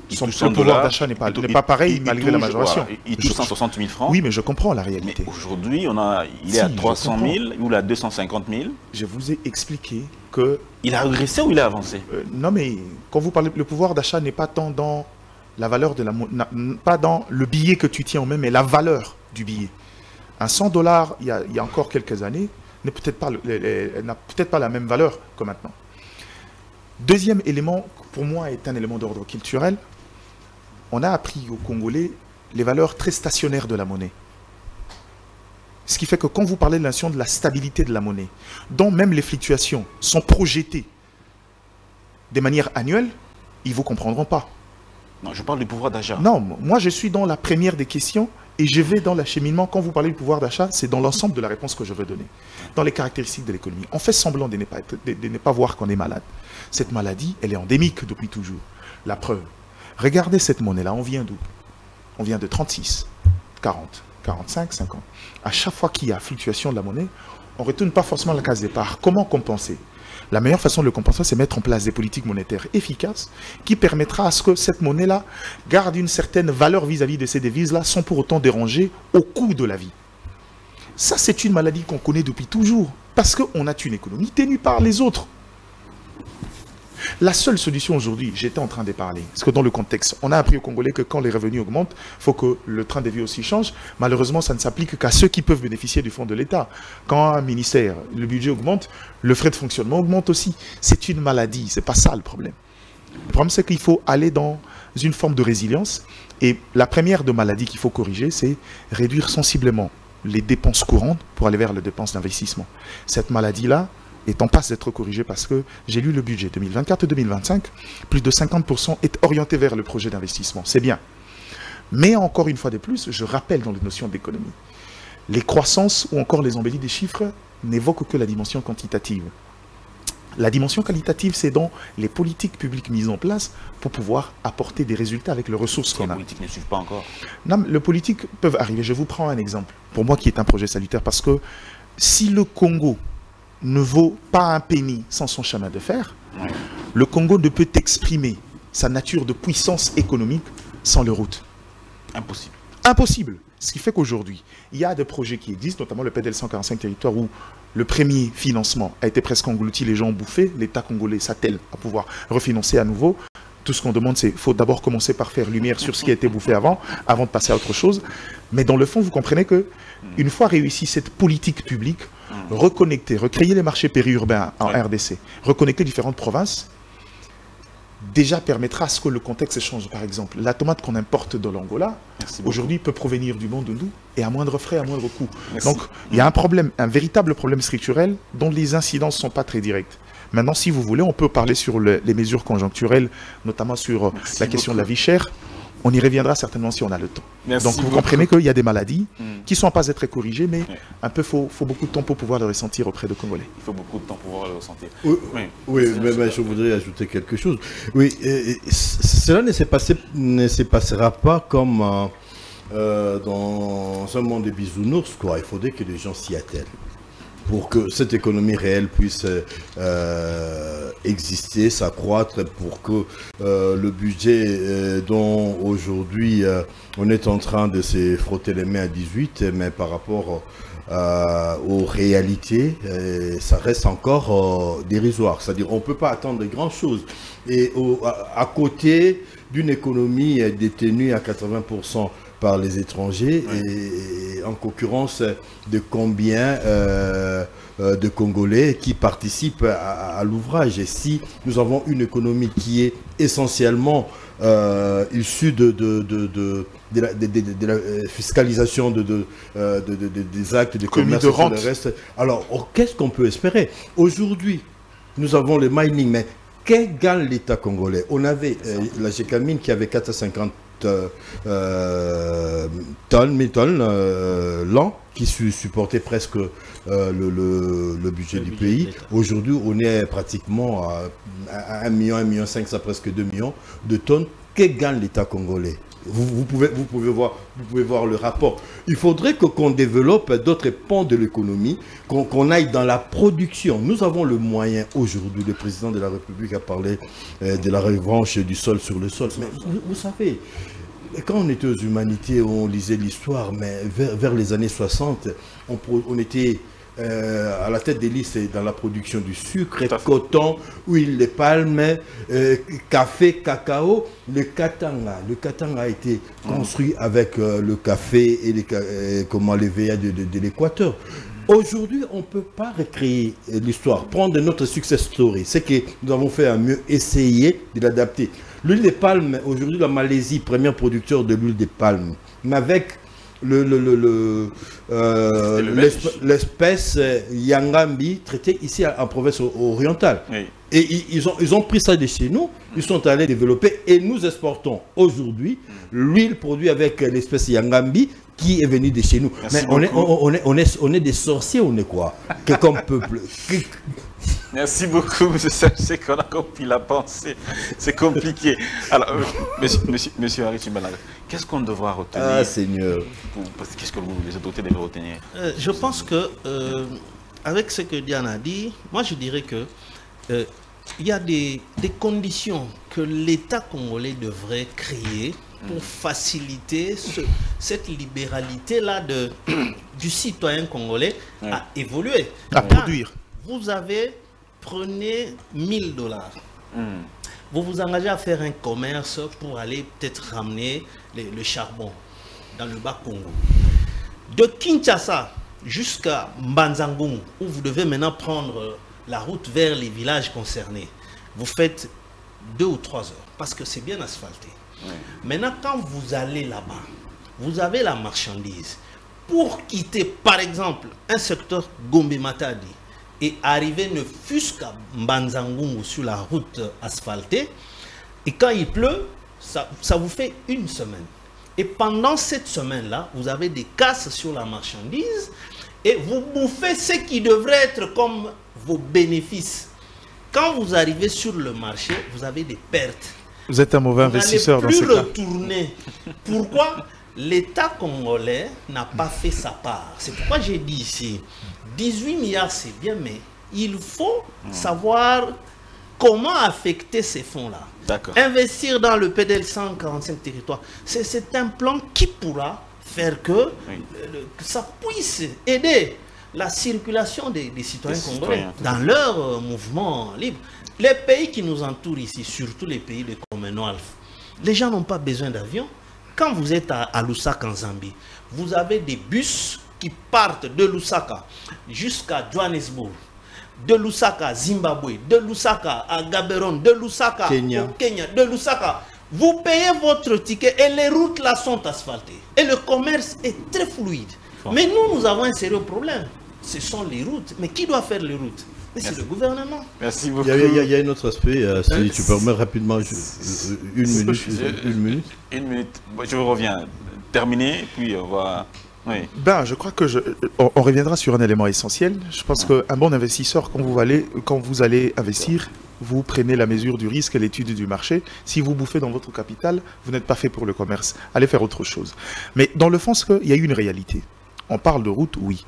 le pouvoir d'achat n'est pas pareil malgré la majoration. Il touche 160 000 francs. Oui, mais je comprends la réalité. Mais aujourd'hui, il est à 300 000 ou à 250 000. Je vous ai expliqué que... Il a régressé ou il a avancé? Non, mais quand vous parlez, le pouvoir d'achat n'est pas tant dans la valeur de pas dans le billet que tu tiens en main, mais la valeur du billet. Un 100 $, il y a encore quelques années, n'a peut-être pas la même valeur que maintenant. Deuxième élément, pour moi, est un élément d'ordre culturel. On a appris aux Congolais les valeurs très stationnaires de la monnaie. Ce qui fait que quand vous parlez de la notion de la stabilité de la monnaie, dont même les fluctuations sont projetées de manière annuelle, ils ne vous comprendront pas. Non, je parle du pouvoir d'achat. Non, moi je suis dans la première des questions et je vais dans l'acheminement. Quand vous parlez du pouvoir d'achat, c'est dans l'ensemble de la réponse que je veux donner. Dans les caractéristiques de l'économie. On fait semblant de ne pas voir qu'on est malade. Cette maladie, elle est endémique depuis toujours. La preuve. Regardez cette monnaie-là, on vient d'où? On vient de 36, 40, 45, 50. À chaque fois qu'il y a fluctuation de la monnaie, on ne retourne pas forcément à la case départ. Comment compenser? La meilleure façon de le compenser, c'est mettre en place des politiques monétaires efficaces qui permettra à ce que cette monnaie-là garde une certaine valeur vis-à-vis de ces devises-là sans pour autant déranger au coût de la vie. Ça, c'est une maladie qu'on connaît depuis toujours parce qu'on a une économie tenue par les autres. La seule solution aujourd'hui, j'étais en train de parler, parce que dans le contexte, on a appris aux Congolais que quand les revenus augmentent, il faut que le train de vie aussi change. Malheureusement, ça ne s'applique qu'à ceux qui peuvent bénéficier du fonds de l'État. Quand un ministère, le budget augmente, le frais de fonctionnement augmente aussi. C'est une maladie, c'est pas ça le problème. Le problème, c'est qu'il faut aller dans une forme de résilience. Et la première de maladie qu'il faut corriger, c'est réduire sensiblement les dépenses courantes pour aller vers les dépenses d'investissement. Cette maladie-là est en passe d'être corrigée parce que j'ai lu le budget 2024-2025, plus de 50% est orienté vers le projet d'investissement. C'est bien. Mais encore une fois de plus, je rappelle dans les notions d'économie, les croissances ou encore les embellies des chiffres n'évoquent que la dimension quantitative. La dimension qualitative, c'est dans les politiques publiques mises en place pour pouvoir apporter des résultats avec les ressources qu'on a. Les politiques ne suivent pas encore. Non, les politiques peuvent arriver. Je vous prends un exemple, pour moi qui est un projet salutaire, parce que si le Congo ne vaut pas un penny sans son chemin de fer, le Congo ne peut exprimer sa nature de puissance économique sans les routes. Impossible. Impossible. Ce qui fait qu'aujourd'hui, il y a des projets qui existent, notamment le PDL 145 territoires où le premier financement a été presque englouti, les gens ont bouffé, l'État congolais s'attelle à pouvoir refinancer à nouveau. Tout ce qu'on demande, c'est qu'il faut d'abord commencer par faire lumière sur ce qui a été bouffé avant de passer à autre chose. Mais dans le fond, vous comprenez que une fois réussie cette politique publique, reconnecter, recréer les marchés périurbains en RDC, reconnecter différentes provinces, déjà permettra à ce que le contexte change. Par exemple, la tomate qu'on importe de l'Angola, aujourd'hui peut provenir du monde nous et à moindre frais, à moindre coût. Merci. Donc, il y a un problème, un véritable problème structurel dont les incidences ne sont pas très directes. Maintenant, si vous voulez, on peut parler sur les mesures conjoncturelles, notamment sur la question de la vie chère. On y reviendra certainement si on a le temps. Donc vous comprenez qu'il y a des maladies qui ne sont pas très corrigées, mais un peu faut beaucoup de temps pour pouvoir le ressentir auprès de Congolais. Il faut beaucoup de temps pour pouvoir le ressentir. Oui, mais je voudrais ajouter quelque chose. Oui, cela ne se passera pas comme dans un monde de bisounours, quoi. Il faudrait que les gens s'y attellent pour que cette économie réelle puisse exister, s'accroître, pour que le budget dont aujourd'hui on est en train de se frotter les mains à 18, mais par rapport aux réalités, ça reste encore dérisoire. C'est-à-dire on ne peut pas attendre de grandes choses. Et à côté d'une économie détenue à 80% par les étrangers, et en concurrence de combien de Congolais qui participent à l'ouvrage. Et si nous avons une économie qui est essentiellement issue de la fiscalisation des actes de commerce et tout le reste, alors qu'est-ce qu'on peut espérer? Aujourd'hui, nous avons le mining, mais qu'est gagne l'État congolais? On avait la GECAMINE qui avait 450 tonnes l'an, qui supportait presque le budget du pays. Aujourd'hui, on est pratiquement à 1 million, 1,5 million, ça presque 2 millions de tonnes. Que gagne l'État congolais? Vous pouvez voir le rapport. Il faudrait qu'on développe d'autres pans de l'économie, qu'on aille dans la production. Nous avons le moyen aujourd'hui. Le président de la République a parlé de la revanche du sol sur le sol. Mais vous savez, quand on était aux humanités, on lisait l'histoire, mais vers les années 60, on était à la tête des listes dans la production du sucre, coton, huile de palme, café, cacao. Le katanga a été construit avec le café et les VA de l'Équateur. Aujourd'hui, on ne peut pas recréer l'histoire, prendre notre success story. C'est que nous avons fait à mieux essayer de l'adapter. L'huile de palme, aujourd'hui, la Malaisie, premier producteur de l'huile de palme, mais avec l'espèce Yangambi traitée ici en province orientale. Oui. Et ils ont pris ça de chez nous, ils sont allés développer et nous exportons aujourd'hui l'huile produite avec l'espèce Yangambi qui est venue de chez nous. Merci. Mais on est des sorciers, on est quoi? Comme peuple. Merci beaucoup, M. Sachet, qu'on a compris la pensée. C'est compliqué. Alors, monsieur Harry Tchibalanga, qu'est-ce qu'on devra retenir? Ah, Seigneur. Qu'est-ce que les autorités devraient retenir? Je pense que, avec ce que Diane a dit, moi je dirais que il y a des conditions que l'État congolais devrait créer pour faciliter cette libéralité-là du citoyen congolais à évoluer. À produire. Vous prenez 1000 $. Vous vous engagez à faire un commerce pour aller peut-être ramener le charbon dans le bas Congo. De Kinshasa jusqu'à Mbanzangoum, où vous devez maintenant prendre la route vers les villages concernés, vous faites 2 ou 3 heures parce que c'est bien asphalté. Maintenant, quand vous allez là-bas, vous avez la marchandise. Pour quitter, par exemple, un secteur Gombe-Matadi et arriver ne fût-ce qu'à Mbanzangoum sur la route asphaltée, et quand il pleut, ça vous fait 1 semaine. Et pendant cette semaine-là, vous avez des casses sur la marchandise et vous bouffez ce qui devrait être comme vos bénéfices. Quand vous arrivez sur le marché, vous avez des pertes. Vous êtes un mauvais investisseur dans ce cas. Retourner. Pourquoi? L'État congolais n'a pas fait sa part. C'est pourquoi j'ai dit ici, 18 milliards c'est bien, mais il faut savoir comment affecter ces fonds-là. Investir dans le PDL 145 territoires, c'est un plan qui pourra faire que ça puisse aider la circulation des citoyens congolais dans leur mouvement libre. Les pays qui nous entourent ici, surtout les pays de Commonwealth, les gens n'ont pas besoin d'avion. Quand vous êtes à Lusaka en Zambie, vous avez des bus qui partent de Lusaka jusqu'à Johannesburg, de Lusaka à Zimbabwe, de Lusaka à Gaborone, de Lusaka au Kenya, de Lusaka. Vous payez votre ticket et les routes là sont asphaltées. Et le commerce est très fluide. Mais nous avons un sérieux problème. Ce sont les routes. Mais qui doit faire les routes? Mais c'est le gouvernement. Merci beaucoup. Il y a un autre aspect, si tu permets rapidement, une minute. Je reviens. Terminé, puis on va... Oui. Ben, je crois que on reviendra sur un élément essentiel. Je pense qu'un bon investisseur, quand vous allez investir, vous prenez la mesure du risque et l'étude du marché. Si vous bouffez dans votre capital, vous n'êtes pas fait pour le commerce. Allez faire autre chose. Mais dans le fond, il y a une réalité. On parle de route, oui.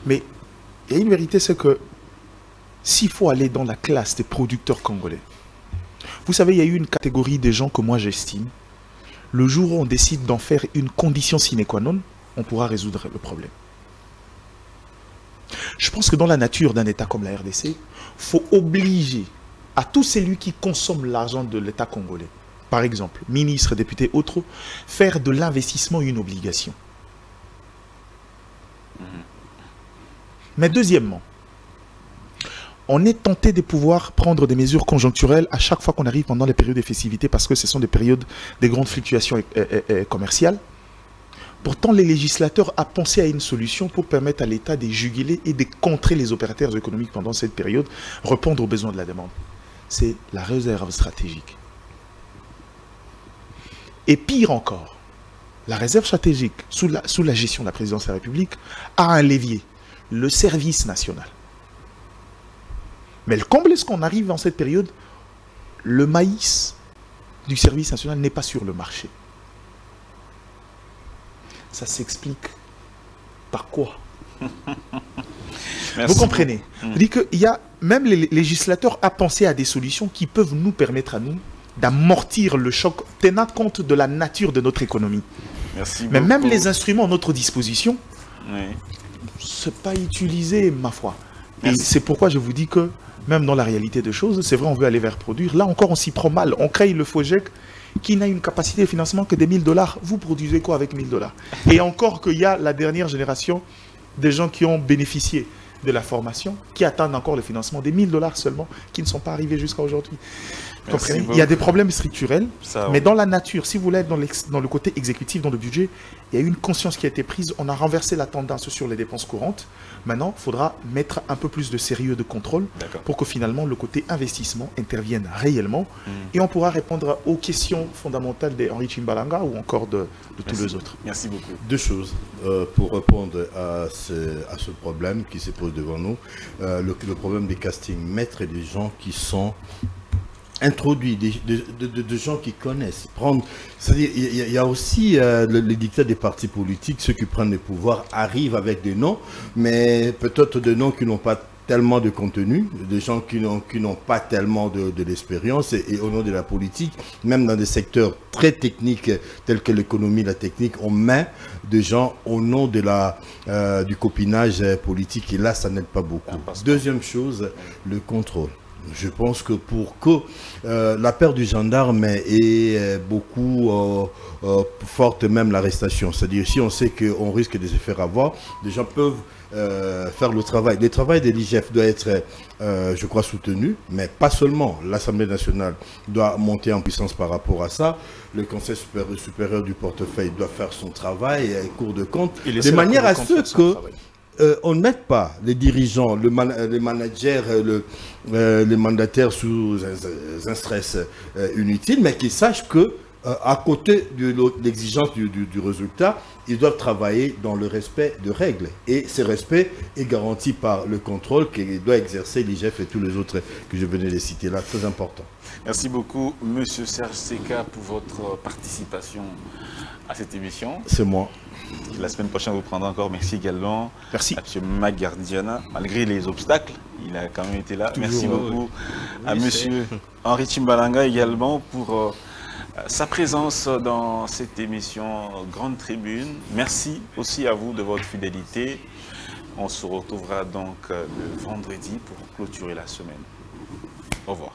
Mais il y a une vérité, c'est que s'il faut aller dans la classe des producteurs congolais, vous savez, il y a eu une catégorie des gens que moi j'estime. Le jour où on décide d'en faire une condition sine qua non, on pourra résoudre le problème. Je pense que dans la nature d'un État comme la RDC, il faut obliger à tous celui qui consomme l'argent de l'État congolais, par exemple, ministres, députés, autres, faire de l'investissement une obligation. Mais deuxièmement, on est tenté de pouvoir prendre des mesures conjoncturelles à chaque fois qu'on arrive pendant les périodes de festivités parce que ce sont des périodes de grandes fluctuations commerciales. Pourtant, les législateurs ont pensé à une solution pour permettre à l'État de juguler et de contrer les opérateurs économiques pendant cette période, répondre aux besoins de la demande. C'est la réserve stratégique. Et pire encore, la réserve stratégique, sous la gestion de la présidence de la République, a un levier, le service national. Mais le comble est ce qu'on arrive en cette période, le maïs du service national n'est pas sur le marché. Ça s'explique par quoi? Vous comprenez? Dit que même les législateurs ont pensé à des solutions qui peuvent nous permettre à nous d'amortir le choc, tenant compte de la nature de notre économie. Merci Mais beaucoup. même les instruments à notre disposition, ce n'est pas utilisé, ma foi. Merci. Et c'est pourquoi je vous dis que même dans la réalité des choses, c'est vrai, on veut aller vers produire. Là encore, on s'y prend mal. On crée le FOGEC qui n'a une capacité de financement que des 1000 $. Vous produisez quoi avec 1000 $? Et encore qu'il y a la dernière génération des gens qui ont bénéficié de la formation, qui attendent encore le financement des 1000 $ seulement, qui ne sont pas arrivés jusqu'à aujourd'hui. Il y a des problèmes structurels, mais dans la nature, si vous voulez être dans le côté exécutif, dans le budget, il y a une conscience qui a été prise, on a renversé la tendance sur les dépenses courantes. Maintenant, il faudra mettre un peu plus de sérieux de contrôle pour que finalement le côté investissement intervienne réellement et on pourra répondre aux questions fondamentales d'Henri Chimbalanga ou encore de tous les autres. Merci beaucoup. Deux choses pour répondre à ce problème qui se pose devant nous. Le problème des castings, mettre des gens qui sont introduits, de gens qui connaissent. C'est-à-dire, il y a aussi les dictats des partis politiques, ceux qui prennent le pouvoir arrivent avec des noms, mais peut-être des noms qui n'ont pas tellement de contenu, des gens qui n'ont pas tellement de l'expérience et au nom de la politique, même dans des secteurs très techniques tels que l'économie, la technique, on met des gens au nom de du copinage politique et là, ça n'aide pas beaucoup. Deuxième chose, le contrôle. Je pense que pour que la perte du gendarme est beaucoup forte, même l'arrestation. C'est-à-dire, si on sait qu'on risque de se faire avoir, les gens peuvent faire le travail. Le travail de l'IGF doit être, je crois, soutenu, mais pas seulement. L'Assemblée nationale doit monter en puissance par rapport à ça. Le Conseil supérieur du portefeuille doit faire son travail, Cour de compte, de manière à ce que on ne mette pas les dirigeants, les managers, les mandataires sous un stress inutile, mais qu'ils sachent que à côté de l'exigence du résultat, ils doivent travailler dans le respect de règles. Et ce respect est garanti par le contrôle que doit exercer l'IGF et tous les autres que je venais de citer là, très important. Merci beaucoup, Monsieur Serge Seka, pour votre participation à cette émission. C'est moi. La semaine prochaine, vous prendrez encore. Merci également. Merci. À M. Magardiana, malgré les obstacles, il a quand même été là. Toujours. Merci beaucoup à M. Henri Chimbalanga également pour sa présence dans cette émission Grande Tribune. Merci aussi à vous de votre fidélité. On se retrouvera donc le vendredi pour clôturer la semaine. Au revoir.